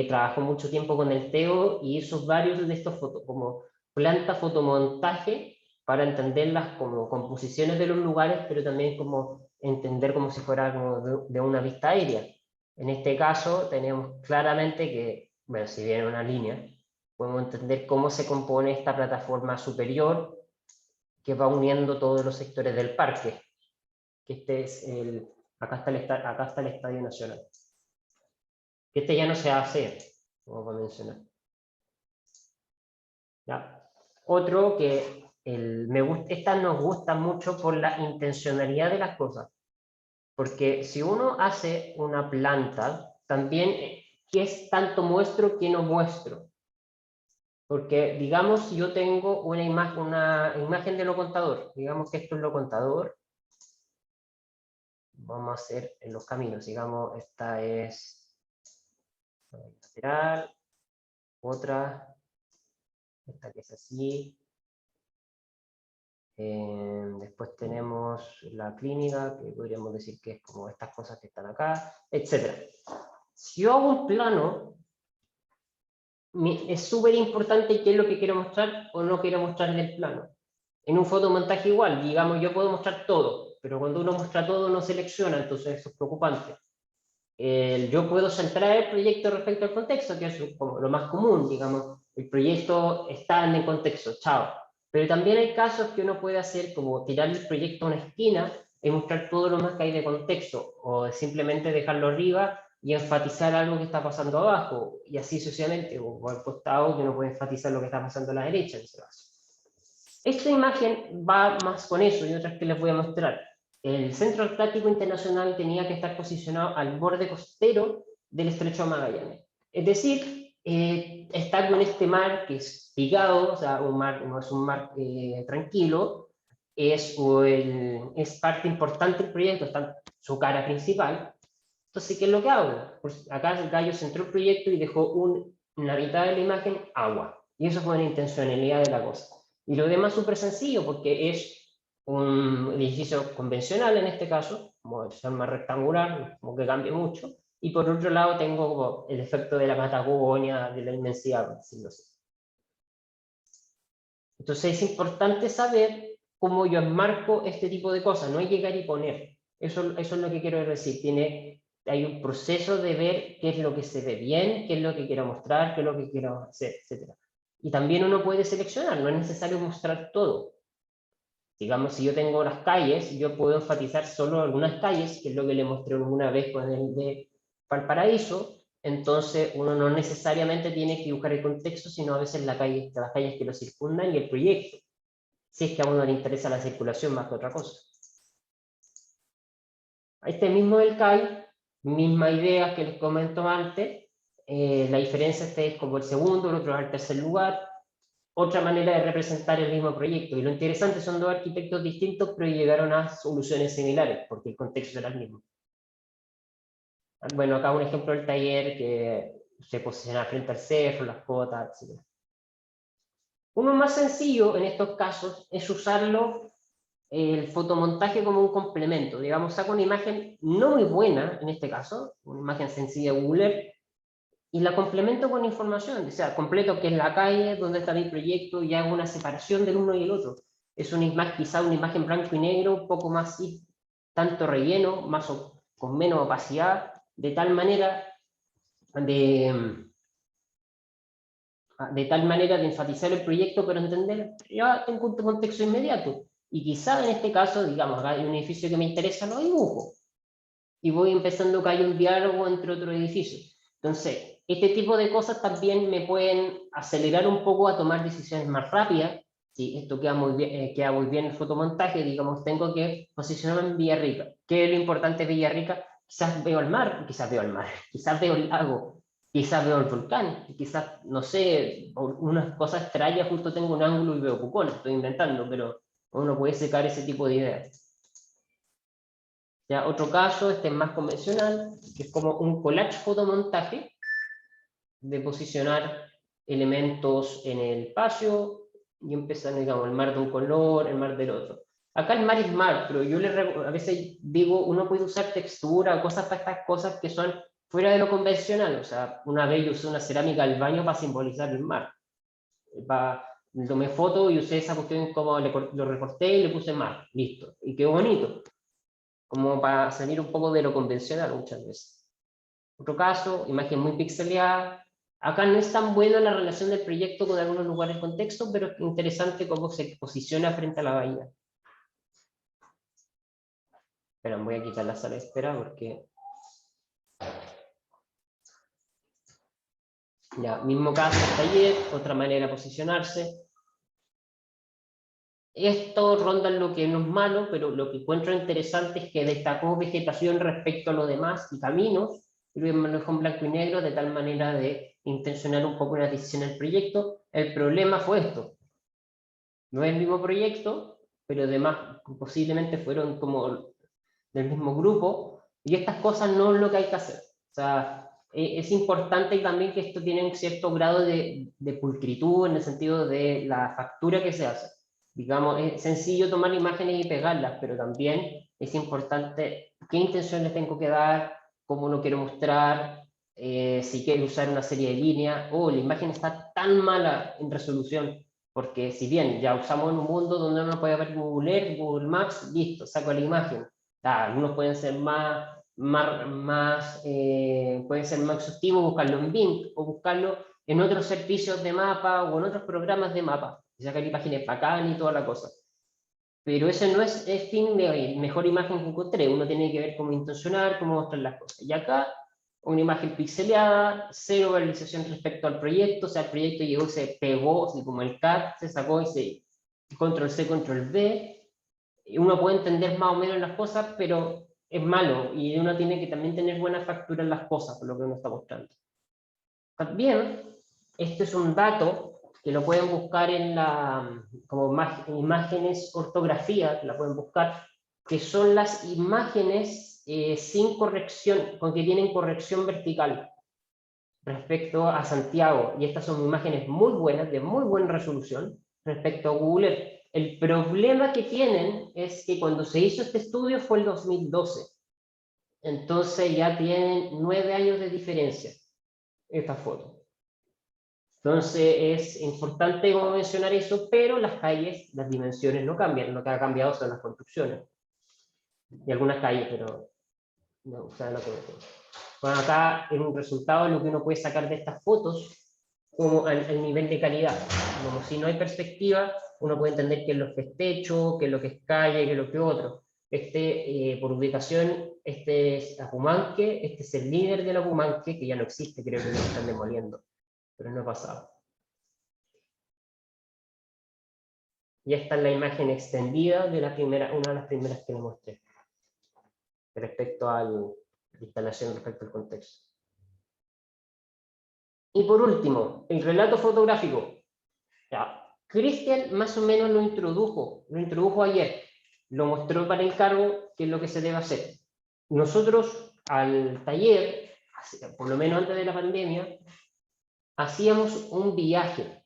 Trabajó mucho tiempo con el Teo y hizo varios de estos como planta fotomontaje para entenderlas como composiciones de los lugares, pero también como entender como si fuera como de una vista aérea. En este caso tenemos claramente que, bueno, si viene una línea, podemos entender cómo se compone esta plataforma superior que va uniendo todos los sectores del parque. Que este es acá está el Estadio Nacional. Que este ya no se hace, como voy a mencionar. ¿Ya? Otro que esta nos gusta mucho por la intencionalidad de las cosas. Porque si uno hace una planta, también, ¿qué es tanto muestro que no muestro? Porque, digamos, yo tengo una imagen de lo contador. Digamos que esto es lo contador. Vamos a hacer en los caminos. Digamos, esta es lateral, otra, esta que es así. Después tenemos la clínica, que podríamos decir que es como estas cosas que están acá, etc. Si yo hago un plano, es súper importante qué es lo que quiero mostrar o no quiero mostrar en el plano. En un fotomontaje igual, digamos, yo puedo mostrar todo, pero cuando uno muestra todo no selecciona, entonces eso es preocupante. Yo puedo centrar el proyecto respecto al contexto, que es como lo más común, digamos, el proyecto está en el contexto, chao. Pero también hay casos que uno puede hacer como tirar el proyecto a una esquina y mostrar todo lo más que hay de contexto, o simplemente dejarlo arriba y enfatizar algo que está pasando abajo, y así sucesivamente, o al costado que uno puede enfatizar lo que está pasando a la derecha en ese caso. Esta imagen va más con eso y otras que les voy a mostrar. El Centro Atlántico Internacional tenía que estar posicionado al borde costero del Estrecho de Magallanes. Es decir, está con este mar que es picado, o sea, un mar, no es un mar tranquilo, es parte importante del proyecto, está su cara principal. Entonces, ¿qué es lo que hago? Pues acá el gallo centró el proyecto y dejó una mitad de la imagen agua. Y eso fue una intencionalidad de la cosa. Y lo demás súper sencillo, porque es un edificio convencional en este caso, como de forma rectangular, como que cambia mucho. Y por otro lado tengo como el efecto de la Patagonia, de la inmensidad, por decirlo así. Entonces es importante saber cómo yo enmarco este tipo de cosas, no es llegar y poner. Eso es lo que quiero decir. Hay un proceso de ver qué es lo que se ve bien, qué es lo que quiero mostrar, qué es lo que quiero hacer, etc. Y también uno puede seleccionar, no es necesario mostrar todo. Digamos, si yo tengo las calles, yo puedo enfatizar solo algunas calles, que es lo que le mostré una vez con el de Valparaíso. Entonces uno no necesariamente tiene que dibujar el contexto, sino a veces las calles que lo circundan y el proyecto, si es que a uno le interesa la circulación más que otra cosa. Este mismo del CAI, misma idea que les comento antes, la diferencia este es como el segundo, el otro es el tercer lugar, otra manera de representar el mismo proyecto. Y lo interesante, son dos arquitectos distintos, pero llegaron a soluciones similares, porque el contexto era el mismo. Bueno, acá un ejemplo del taller que se posiciona frente al cerro, las cotas, etc. Uno más sencillo en estos casos es usarlo, el fotomontaje como un complemento. Digamos, saco una imagen no muy buena, en este caso, una imagen sencilla de Google Earth, y la complemento con información, o sea, completo que es la calle, dónde está mi proyecto, y hago una separación del uno y el otro. Es una imagen, quizá una imagen blanco y negro, un poco más, tanto relleno, más con menos opacidad, de tal manera de enfatizar el proyecto, pero entender, ya tengo un contexto inmediato. Y quizá en este caso, digamos, acá hay un edificio que me interesa, lo dibujo. Y voy empezando que hay un diálogo entre otros edificios. Entonces, este tipo de cosas también me pueden acelerar un poco a tomar decisiones más rápidas. Si esto queda muy bien en el fotomontaje, digamos, tengo que posicionarme en Villarrica. ¿Qué es lo importante de Villarrica? Quizás veo el mar, quizás veo el lago, quizás veo el volcán, quizás, no sé, unas cosas extrañas, justo tengo un ángulo y veo Pucón, estoy inventando, pero uno puede sacar ese tipo de ideas. Ya, otro caso, este es más convencional, que es como un collage fotomontaje, de posicionar elementos en el espacio y empezar, digamos, el mar de un color, el mar del otro. Acá el mar es mar, pero yo a veces digo, uno puede usar textura o cosas para estas cosas que son fuera de lo convencional. O sea, una vez yo usé una cerámica del baño para simbolizar el mar. Tomé foto y usé esa cuestión como lo recorté y le puse mar, listo. Y quedó bonito, como para salir un poco de lo convencional muchas veces. Otro caso, imagen muy pixeleada. Acá no es tan buena la relación del proyecto con algunos lugares de contexto, pero es interesante cómo se posiciona frente a la bahía. Pero voy a quitar la sala de espera porque... Ya, mismo caso, taller, otra manera de posicionarse. Esto ronda lo que no es malo, pero lo que encuentro interesante es que destacó vegetación respecto a lo demás y caminos, y lo manejó en blanco y negro de tal manera de intencionar un poco una decisión del proyecto. El problema fue esto. No es el mismo proyecto, pero además posiblemente fueron como del mismo grupo, y estas cosas no es lo que hay que hacer. O sea, es importante también que esto tiene un cierto grado de pulcritud en el sentido de la factura que se hace. Digamos, es sencillo tomar imágenes y pegarlas, pero también es importante qué intenciones tengo que dar, cómo lo quiero mostrar, si quiero usar una serie de líneas, o la imagen está tan mala en resolución, porque si bien ya usamos en un mundo donde uno puede ver Google Earth, Google Maps, listo, saco la imagen. Algunos pueden ser pueden ser más exhaustivos, buscarlo en Bing o buscarlo en otros servicios de mapa o en otros programas de mapa, y sacar imágenes bacán y toda la cosa. Pero ese no es el fin de mejor imagen que encontré. Uno tiene que ver cómo intencionar, cómo mostrar las cosas. Y acá, una imagen pixeleada, cero realización respecto al proyecto. O sea, el proyecto llegó, se pegó, así como el CAD, se sacó y se control C, control V. Uno puede entender más o menos las cosas, pero es malo. Y uno tiene que también tener buena factura en las cosas, por lo que uno está mostrando. También, este es un dato que lo pueden buscar en como imágenes ortografía, que la pueden buscar, que son las imágenes sin corrección, con que tienen corrección vertical respecto a Santiago. Y estas son imágenes muy buenas, de muy buena resolución, respecto a Google Earth. El problema que tienen es que cuando se hizo este estudio fue el 2012. Entonces ya tienen 9 años de diferencia esta foto. Entonces es importante mencionar eso, pero las calles, las dimensiones no cambian, lo que ha cambiado son las construcciones. Y algunas calles, pero no, o sea, no conocemos. Bueno, acá es un resultado de lo que uno puede sacar de estas fotos como al nivel de calidad. Como si no hay perspectiva, uno puede entender qué es lo que es techo, qué es lo que es calle, qué es lo que es otro. Por ubicación, este es Apumanque, este es el líder de la Apumanque, que ya no existe, creo que lo están demoliendo, pero no ha pasado. Y esta es la imagen extendida de una de las primeras que le mostré, respecto a la instalación, respecto al contexto. Y por último, el relato fotográfico. Cristian más o menos lo introdujo ayer, lo mostró para encargo qué es lo que se debe hacer. Nosotros al taller por lo menos antes de la pandemia, hacíamos un viaje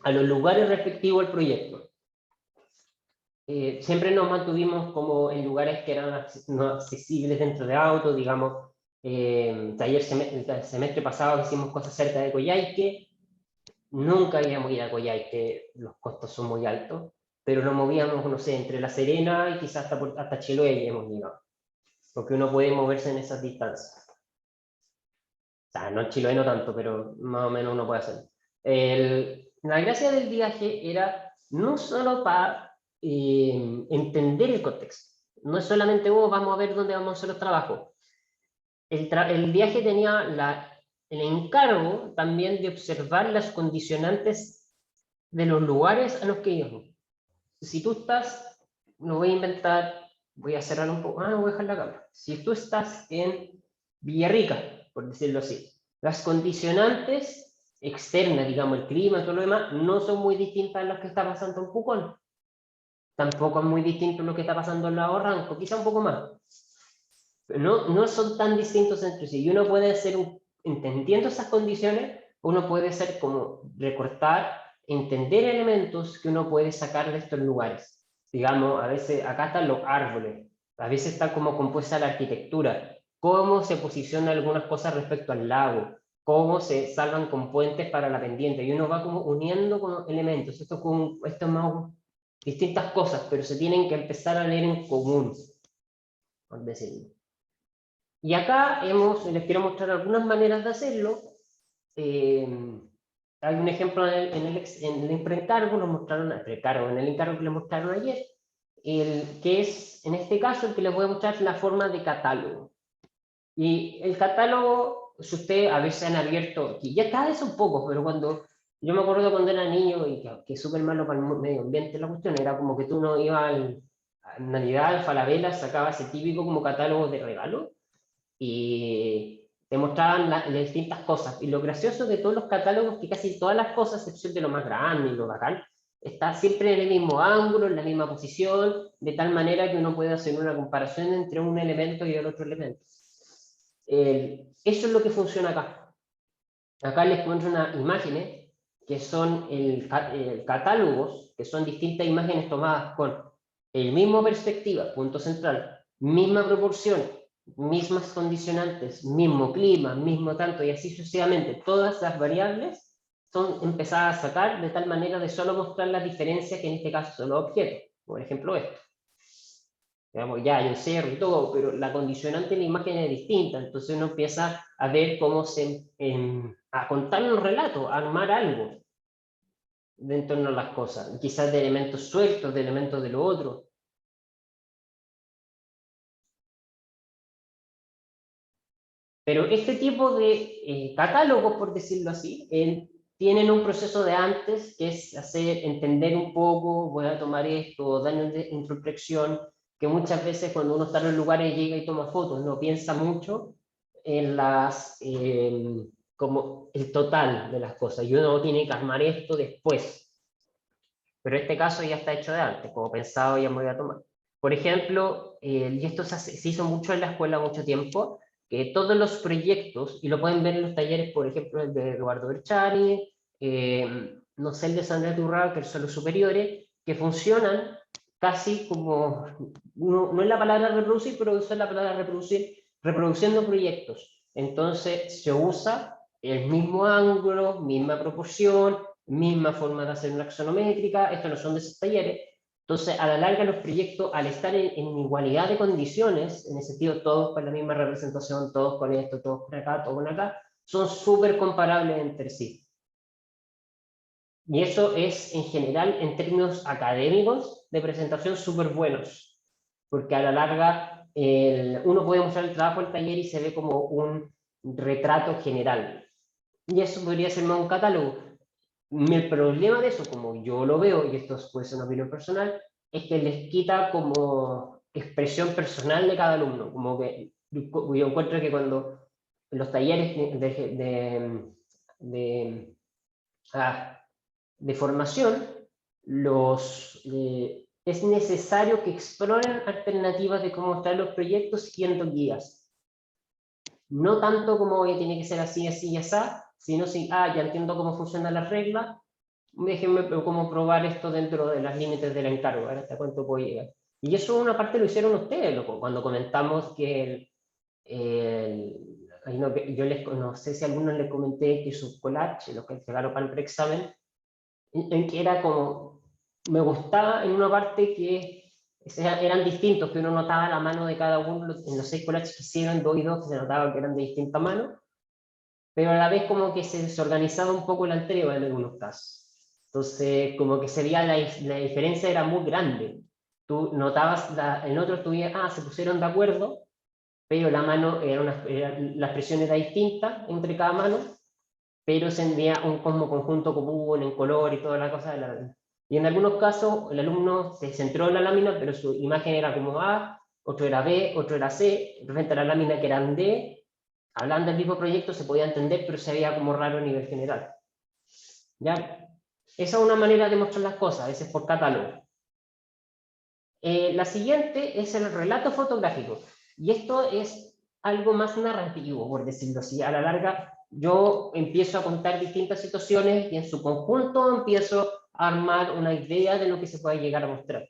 a los lugares respectivos al proyecto. Siempre nos mantuvimos como en lugares que eran no accesibles dentro de auto, digamos, el semestre pasado hicimos cosas cerca de Coyhaique, nunca íbamos a ir a Coyhaique, los costos son muy altos, pero nos movíamos, no sé, entre La Serena y quizás hasta Chiloé y hemos llegado, porque uno puede moverse en esas distancias. O sea, no en Chiloé no tanto, pero más o menos uno puede hacerlo. La gracia del viaje era no solo para entender el contexto, no es solamente vamos a ver dónde vamos a hacer los trabajos. El viaje tenía el encargo también de observar las condicionantes de los lugares a los que íbamos. Si tú estás, no voy a inventar, voy a cerrar un poco, voy a dejar la cámara. Si tú estás en Villarrica, por decirlo así, las condicionantes externas, digamos, el clima y todo lo demás, no son muy distintas a las que está pasando en Pucón. Tampoco es muy distinto lo que está pasando en Lago Ranco, quizá un poco más. Pero no son tan distintos entre sí. Y uno puede hacer, entendiendo esas condiciones, uno puede hacer como recortar, entender elementos que uno puede sacar de estos lugares. Digamos, a veces acá están los árboles, a veces está como compuesta la arquitectura, cómo se posicionan algunas cosas respecto al lago, cómo se salvan con puentes para la pendiente, y uno va como uniendo como elementos. Esto es más distintas cosas, pero se tienen que empezar a leer en común, por decirlo. Y acá les quiero mostrar algunas maneras de hacerlo. Hay un ejemplo en el preencargo, en el encargo que les mostraron ayer, que es, en este caso, el que les voy a mostrar la forma de catálogo. Y el catálogo, si ustedes a veces han abierto, y ya cada vez son pocos, pero yo me acuerdo cuando era niño, y que es súper malo para el medio ambiente la cuestión, era como que tú no ibas a Navidad, al Falabella, sacabas ese típico como catálogo de regalo, y te mostraban las distintas cosas. Y lo gracioso de todos los catálogos, que casi todas las cosas, a excepción de lo más grande y lo bacán, está siempre en el mismo ángulo, en la misma posición, de tal manera que uno puede hacer una comparación entre un elemento y el otro elemento. Eso es lo que funciona acá. Acá les muestro unas imágenes que son catálogos, que son distintas imágenes tomadas con el mismo perspectiva, punto central, misma proporción, mismas condicionantes, mismo clima, mismo tanto, y así sucesivamente. Todas las variables son empezadas a sacar de tal manera de solo mostrar las diferencias, que en este caso son los objetos. Por ejemplo, esto. Digamos, ya hay un cerro y todo, pero la condicionante en la imagen es distinta, entonces uno empieza a ver cómo a contar un relato, a armar algo de en torno a las cosas, quizás de elementos sueltos, de elementos de lo otro. Pero este tipo de catálogos, por decirlo así, tienen un proceso de antes, que es entender un poco, voy a tomar esto, dar una introspección, que muchas veces cuando uno está en los lugares llega y toma fotos, no piensa mucho en como el total de las cosas, y uno tiene que armar esto después. Pero este caso ya está hecho de antes, como pensado ya me voy a tomar. Por ejemplo, y esto se hizo mucho en la escuela mucho tiempo, que todos los proyectos, y lo pueden ver en los talleres, por ejemplo, el de Eduardo Berchani, no sé, el de Sandra Turra, que son los superiores, que funcionan casi como, no es la palabra reproducir, pero usa la palabra reproducir, reproduciendo proyectos. Entonces se usa el mismo ángulo, misma proporción, misma forma de hacer una axonométrica, estos no son de esos talleres. Entonces, a la larga, los proyectos, al estar en igualdad de condiciones, en el sentido todos con la misma representación, todos con esto, todos con acá, todos con acá, son súper comparables entre sí. Y eso es, en general, en términos académicos de presentación, súper buenos, porque a la larga uno puede mostrar el trabajo del taller y se ve como un retrato general. Y eso podría ser más un catálogo. El problema de eso, como yo lo veo, y esto puede ser una opinión personal, es que les quita como expresión personal de cada alumno. Como que yo encuentro que cuando los talleres de formación, es necesario que exploren alternativas de cómo mostrar los proyectos siguiendo guías. no tanto como oye, tiene que ser así, así y así, sino si, ya entiendo cómo funcionan las reglas, déjenme cómo probar esto dentro de los límites del encargo, hasta cuánto puedo llegar. Y eso una parte lo hicieron ustedes, loco, cuando comentamos que yo no sé si a algunos les comenté que su collage, los que entregaron para el preexamen, en que era como, me gustaba en una parte que eran distintos, que uno notaba la mano de cada uno en los 6 collages que hicieron, 2 y 2, que se notaba que eran de distinta mano, pero a la vez como que se desorganizaba un poco la entrega en algunos casos. Entonces, como que se veía la diferencia era muy grande. Tú notabas, en otros tú veías, se pusieron de acuerdo, pero la mano, la expresión era distinta entre cada mano, pero se envía un como conjunto común en color y toda la cosa. Y en algunos casos el alumno se centró en la lámina, pero su imagen era como A, otro era B, otro era C, frente a la lámina que eran D, hablando del mismo proyecto se podía entender, pero se veía como raro a nivel general. ¿Ya? Esa es una manera de mostrar las cosas, a veces por catálogo. La siguiente es el relato fotográfico. Y esto es algo más narrativo, por decirlo así. A la larga, yo empiezo a contar distintas situaciones y en su conjunto empiezo a armar una idea de lo que se puede llegar a mostrar.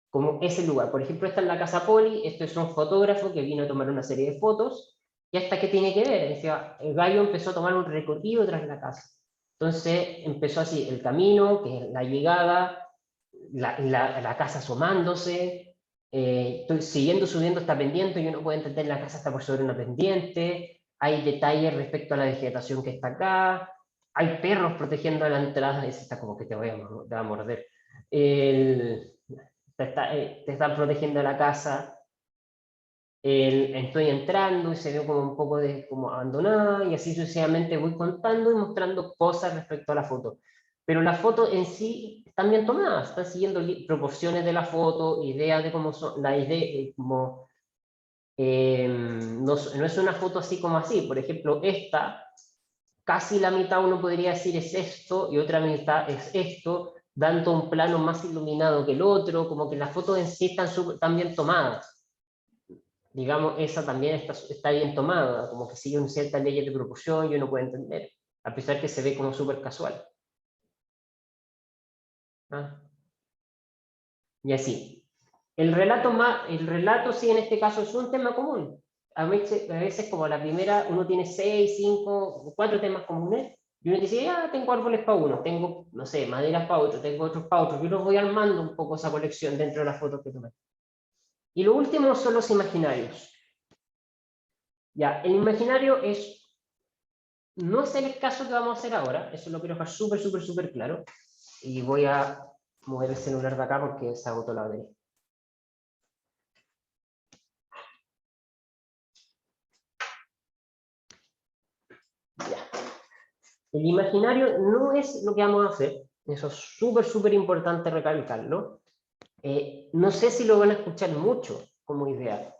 Como ese lugar. Por ejemplo, esta es la Casa Poli, esto es un fotógrafo que vino a tomar una serie de fotos. ¿Y hasta qué tiene que ver? Decía, el gallo empezó a tomar un recorrido tras la casa. Entonces empezó así el camino, que es la llegada, la casa asomándose, estoy siguiendo subiendo esta pendiente y uno puede entender la casa está por sobre una pendiente, hay detalles respecto a la vegetación que está acá, hay perros protegiendo la entrada, ese está como que te va a morder, te están protegiendo la casa, estoy entrando y se ve como un poco como abandonada y así sucesivamente voy contando y mostrando cosas respecto a la foto. Pero las fotos en sí están bien tomadas, están siguiendo proporciones de la foto, ideas de cómo son, la idea, como, no es una foto así como así. Por ejemplo, esta, casi la mitad uno podría decir es esto y otra mitad es esto, dando un plano más iluminado que el otro, como que las fotos en sí están bien tomadas. Digamos, esa también está bien tomada, como que sigue ciertas leyes de proporción y uno puede entender, a pesar que se ve como súper casual. ¿Ah? Y así. El relato sí en este caso es un tema común. A veces como la primera uno tiene 6, 5, 4 temas comunes y uno dice, tengo árboles para uno, tengo, no sé, maderas para otro, tengo otros para otro. Yo los voy armando un poco esa colección dentro de las fotos que tomé. Y lo último son los imaginarios. Ya, el imaginario no es el caso que vamos a hacer ahora, eso lo quiero dejar súper, súper, súper claro. Y voy a mover el celular de acá porque se agotó la batería. Ya. El imaginario no es lo que vamos a hacer, eso es súper, súper importante recalcarlo. No sé si lo van a escuchar mucho como idea.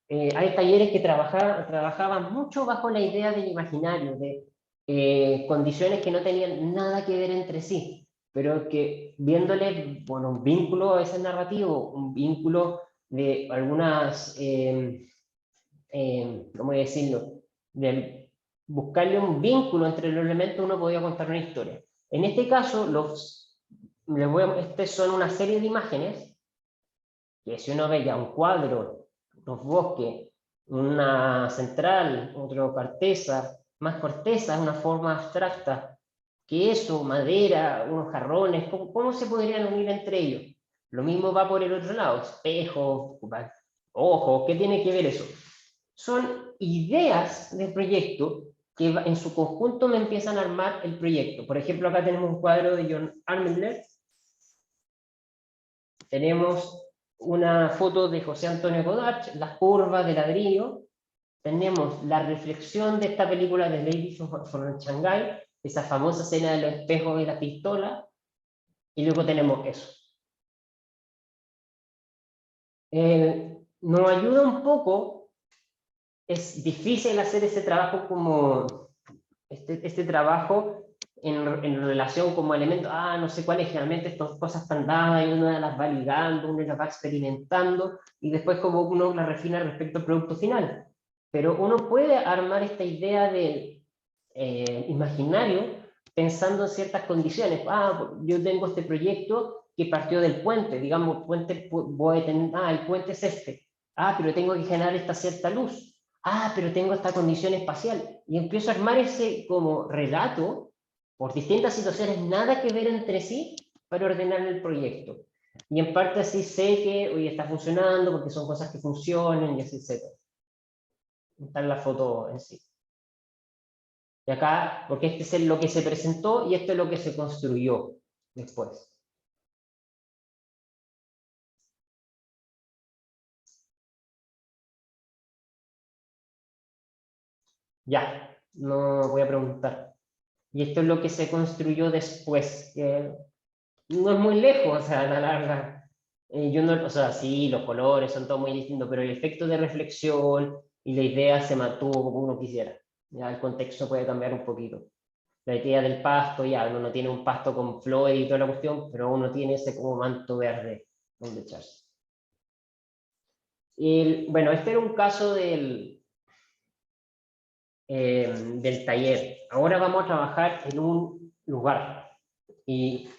Hay talleres que trabajaban mucho bajo la idea del imaginario, de condiciones que no tenían nada que ver entre sí, pero que viéndole, bueno, un vínculo a ese narrativo, un vínculo de algunas, ¿cómo decirlo? De buscarle un vínculo entre los elementos, uno podía contar una historia. En este caso, son una serie de imágenes que si uno ve ya un cuadro, los bosques, una central, otro más corteza, una forma abstracta, que eso, madera, unos jarrones, ¿cómo se podrían unir entre ellos? Lo mismo va por el otro lado, espejos, ojos, ¿qué tiene que ver eso? Son ideas del proyecto que en su conjunto me empiezan a armar el proyecto. Por ejemplo, acá tenemos un cuadro de John Armendler, tenemos una foto de José Antonio Godard, las curvas de ladrillo, tenemos la reflexión de esta película de Lady from Shanghai, esa famosa escena de los espejos y la pistola, y luego tenemos eso. Nos ayuda un poco, es difícil hacer ese trabajo como, este trabajo en relación como elemento, no sé cuáles, generalmente estas cosas están dadas y uno las va ligando, uno las va experimentando y después como uno las refina respecto al producto final. Pero uno puede armar esta idea del imaginario pensando en ciertas condiciones. Ah, yo tengo este proyecto que partió del puente, digamos, el puente, voy a tener, el puente es este. Ah, pero tengo que generar esta cierta luz. Ah, pero tengo esta condición espacial. Y empiezo a armar ese como relato por distintas situaciones, nada que ver entre sí, para ordenar el proyecto. Y en parte así sé que hoy está funcionando, porque son cosas que funcionan y así, etc. Está en la foto en sí. Y acá, porque este es lo que se presentó y esto es lo que se construyó después. Ya, no voy a preguntar. Y esto es lo que se construyó después, que no es muy lejos, o sea, a la larga. Yo no, o sea, sí, los colores son todo muy distintos, pero el efecto de reflexión y la idea se mantuvo como uno quisiera. Ya el contexto puede cambiar un poquito. La idea del pasto, ya, uno no tiene un pasto con flores y toda la cuestión, pero uno tiene ese como manto verde donde echarse. Bueno, este era un caso del taller. Ahora vamos a trabajar en un lugar. Y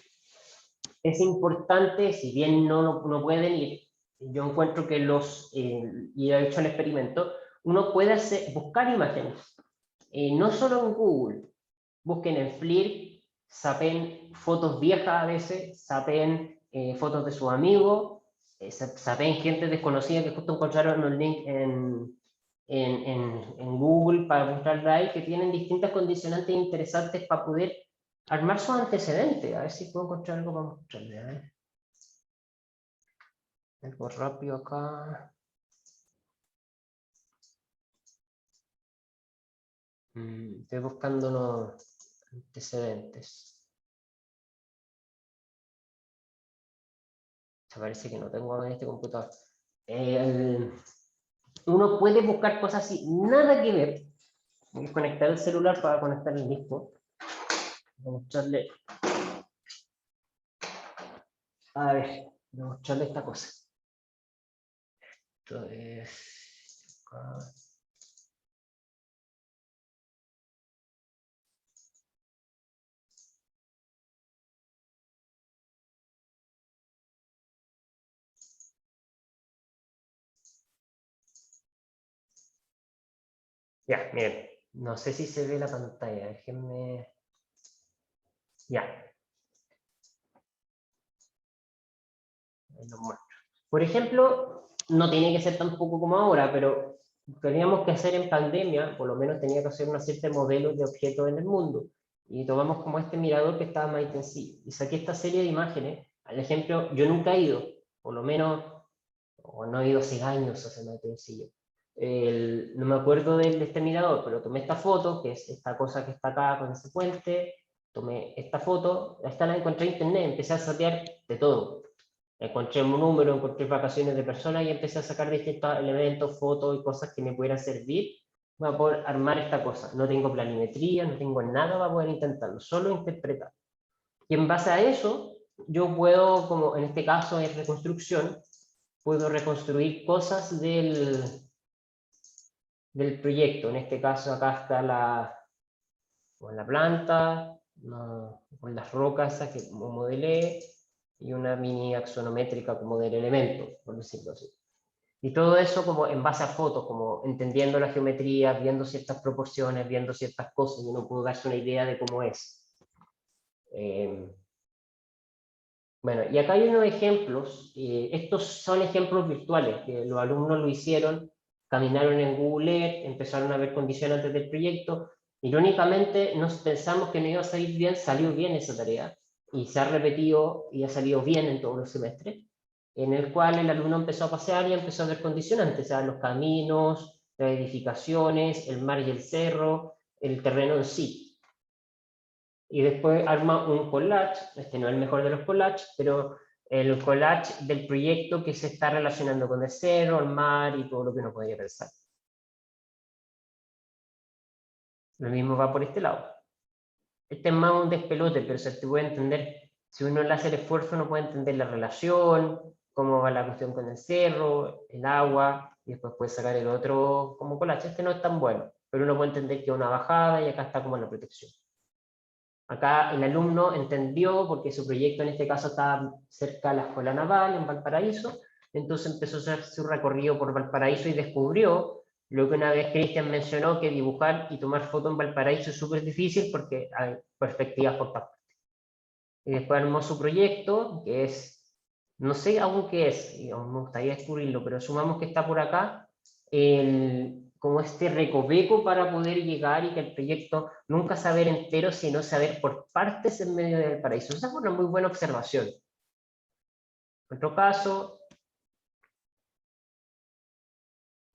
es importante, si bien no pueden ir, yo encuentro que y he hecho el experimento, uno puede buscar imágenes. No solo en Google, busquen en Flickr, sapen fotos viejas a veces, sapen fotos de sus amigos, sapen gente desconocida que justo encontraron un link en Google para buscar Drive, que tienen distintas condicionantes interesantes para poder armar sus antecedentes. A ver si puedo encontrar algo para mostrarles. Algo rápido acá. Estoy buscando unos antecedentes. Parece que no tengo en este computador. Uno puede buscar cosas así, nada que ver. Voy a conectar el celular para conectar el disco. Voy a mostrarle. A ver, voy a mostrarle esta cosa. Esto es. Acá. Ya, miren. No sé si se ve la pantalla. Déjenme. Ya. Ahí lo muestro. Por ejemplo, no tiene que ser tampoco como ahora, pero teníamos que hacer en pandemia, por lo menos tenía que hacer una serie de modelos de objetos en el mundo. Y tomamos como este mirador que estaba más intensivo. Y saqué esta serie de imágenes. Al ejemplo, yo nunca he ido, por lo menos, o no he ido hace años a hacer más intensivo. No me acuerdo de este mirador, pero tomé esta foto, que es esta cosa que está acá con ese puente. Tomé esta foto, esta la encontré en internet, empecé a satear de todo. Encontré un número, encontré vacaciones de personas y empecé a sacar distintos elementos, fotos y cosas que me pudieran servir para poder armar esta cosa. No tengo planimetría, no tengo nada para poder intentarlo, solo interpretar. Y en base a eso, yo puedo, como en este caso es reconstrucción, puedo reconstruir cosas del proyecto. En este caso acá está la planta, con las rocas que modelé, y una mini axonométrica como del elemento, por decirlo así. Y todo eso como en base a fotos, como entendiendo la geometría, viendo ciertas proporciones, viendo ciertas cosas, y uno puede darse una idea de cómo es. Bueno, y acá hay unos ejemplos. Estos son ejemplos virtuales, que los alumnos lo hicieron, caminaron en Google Earth, empezaron a ver condiciones antes del proyecto. Irónicamente, nos pensamos que no iba a salir bien, salió bien esa tarea, y se ha repetido y ha salido bien en todos los semestres, en el cual el alumno empezó a pasear y empezó a ver condicionantes, o sea, los caminos, las edificaciones, el mar y el cerro, el terreno en sí. Y después arma un collage, este no es el mejor de los collages, pero el collage del proyecto que se está relacionando con el cerro, el mar y todo lo que uno podría pensar. Lo mismo va por este lado. Este es más un despelote, pero se te puede entender, si uno le hace el esfuerzo, uno puede entender la relación, cómo va la cuestión con el cerro, el agua, y después puede sacar el otro como collage. Este no es tan bueno, pero uno puede entender que es una bajada y acá está como la protección. Acá el alumno entendió, porque su proyecto en este caso estaba cerca de la Escuela Naval, en Valparaíso, entonces empezó a hacer su recorrido por Valparaíso y descubrió lo que una vez Cristian mencionó, que dibujar y tomar fotos en Valparaíso es súper difícil porque hay perspectivas por todas partes. Y después armó su proyecto, que es, no sé aún qué es, y aún me gustaría descubrirlo, pero asumamos que está por acá, como este recoveco para poder llegar y que el proyecto nunca saber entero, sino saber por partes en medio del paraíso. Esa fue una muy buena observación. En otro caso,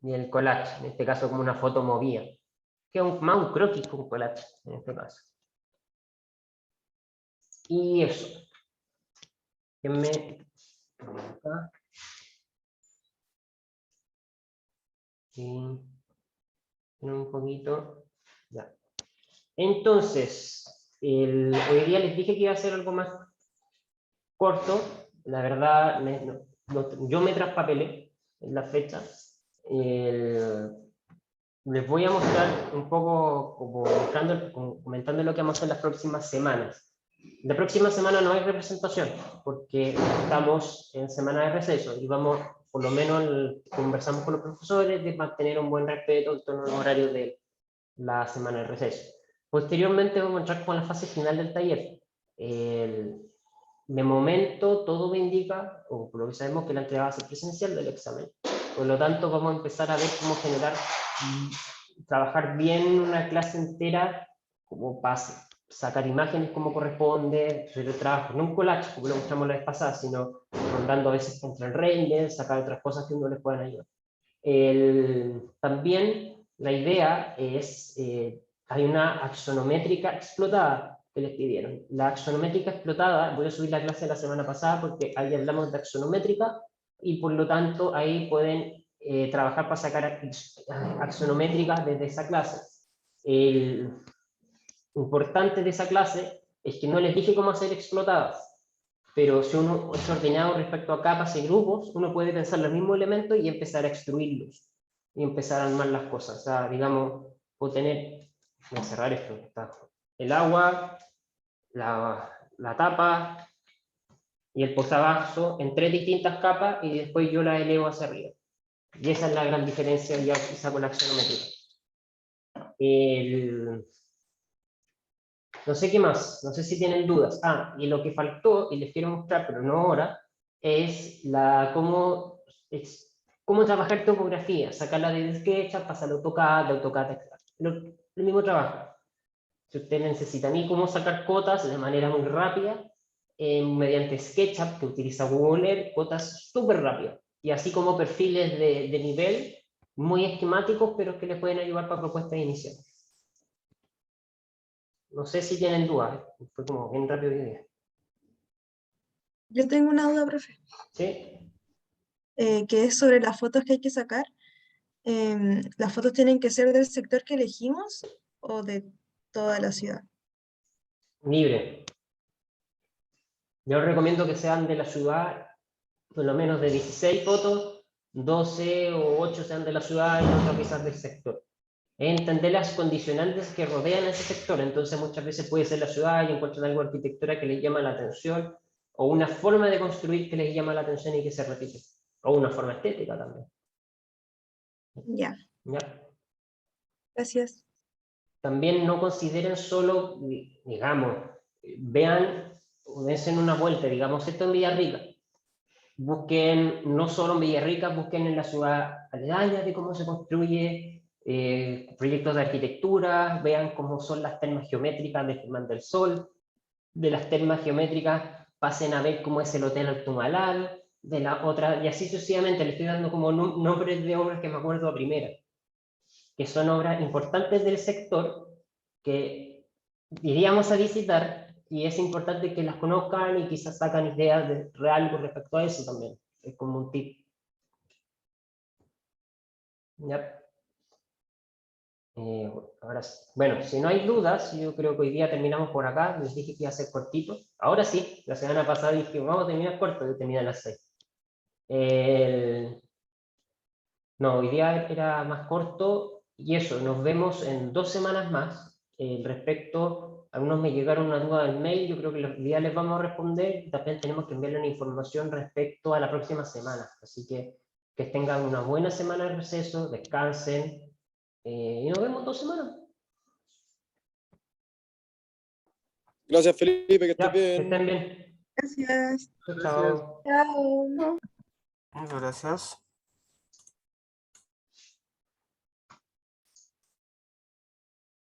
y el collage, en este caso como una foto movida, que es más un croquis que un collage, en este caso. Y eso. Déjenme acá. Y un poquito. Ya. Entonces, hoy día les dije que iba a hacer algo más corto. La verdad, yo me traspapelé en la fecha. Les voy a mostrar un poco, como comentando lo que vamos a hacer las próximas semanas. La próxima semana no hay representación, porque estamos en semana de receso y vamos, por lo menos conversamos con los profesores de mantener un buen respeto en torno al horario de la semana de receso. Posteriormente vamos a entrar con la fase final del taller. De momento todo me indica, o por lo que sabemos, que la entrega va a ser presencial del examen. Por lo tanto, vamos a empezar a ver cómo generar, trabajar bien una clase entera, como para sacar imágenes como corresponde, hacer el trabajo, no un collage, como lo mostramos la vez pasada, sino rondando a veces contra el render, sacar otras cosas que uno les puedan ayudar. También la idea es, hay una axonométrica explotada que les pidieron. La axonométrica explotada, voy a subir la clase de la semana pasada porque ahí hablamos de axonométrica y por lo tanto ahí pueden trabajar para sacar axonométricas desde esa clase. El importante de esa clase es que no les dije cómo hacer explotadas, pero si uno es ordenado respecto a capas y grupos, uno puede pensar los mismos elementos y empezar a extruirlos y empezar a armar las cosas. O sea, digamos, puedo tener, voy a cerrar esto, está el agua, la tapa y el posavasos en 3 distintas capas y después yo la elevo hacia arriba. Y esa es la gran diferencia ya quizá con la axonometría. No sé qué más, no sé si tienen dudas. Ah, y lo que faltó, y les quiero mostrar, pero no ahora, es cómo trabajar topografía, sacarla de SketchUp, pasarla a AutoCAD, de AutoCAD, etc. El mismo trabajo. Si ustedes necesitan y cómo sacar cotas de manera muy rápida, mediante SketchUp, que utiliza Google Earth, cotas súper rápidas. Y así como perfiles de nivel muy esquemáticos, pero que les pueden ayudar para propuestas iniciales. No sé si tienen dudas, fue como bien rápido de idea. Yo tengo una duda, profe. ¿Sí? Que es sobre las fotos que hay que sacar. ¿Las fotos tienen que ser del sector que elegimos o de toda la ciudad? Libre. Yo recomiendo que sean de la ciudad, por lo menos de 16 fotos, 12 o 8 sean de la ciudad y otras quizás del sector. Entender las condicionantes que rodean ese sector, entonces muchas veces puede ser la ciudad y encuentran algo de arquitectura que les llama la atención, o una forma de construir que les llama la atención y que se repite, o una forma estética también. Ya, ¿Ya? gracias. También no consideren solo, digamos, vean, dense una vuelta, digamos, esto en Villarrica. Busquen, no solo en Villarrica, busquen en la ciudad aledaña de cómo se construye, proyectos de arquitectura, vean cómo son las termas geométricas de Germán del Sol, de las termas geométricas pasen a ver cómo es el Hotel Altumalal, de la otra, y así sucesivamente, le estoy dando como nombres de obras que me acuerdo a primera, que son obras importantes del sector que iríamos a visitar y es importante que las conozcan y quizás sacan ideas de real con respecto a eso también. Es como un tip. ¿Ya? Ahora, bueno, si no hay dudas, yo creo que hoy día terminamos por acá. Les dije que iba a ser cortito. Ahora sí, la semana pasada dije, vamos a terminar corto, y terminan a las 6. No, hoy día era más corto y eso, nos vemos en 2 semanas más. Respecto, algunos me llegaron una duda del mail, yo creo que los días les vamos a responder y también tenemos que enviarle una información respecto a la próxima semana. Así que tengan una buena semana de receso, descansen y nos vemos en 2 semanas. Gracias, Felipe, que estés Ya, que bien. estén bien. Gracias. Chao, Gracias. chao. Chao. Muchas gracias.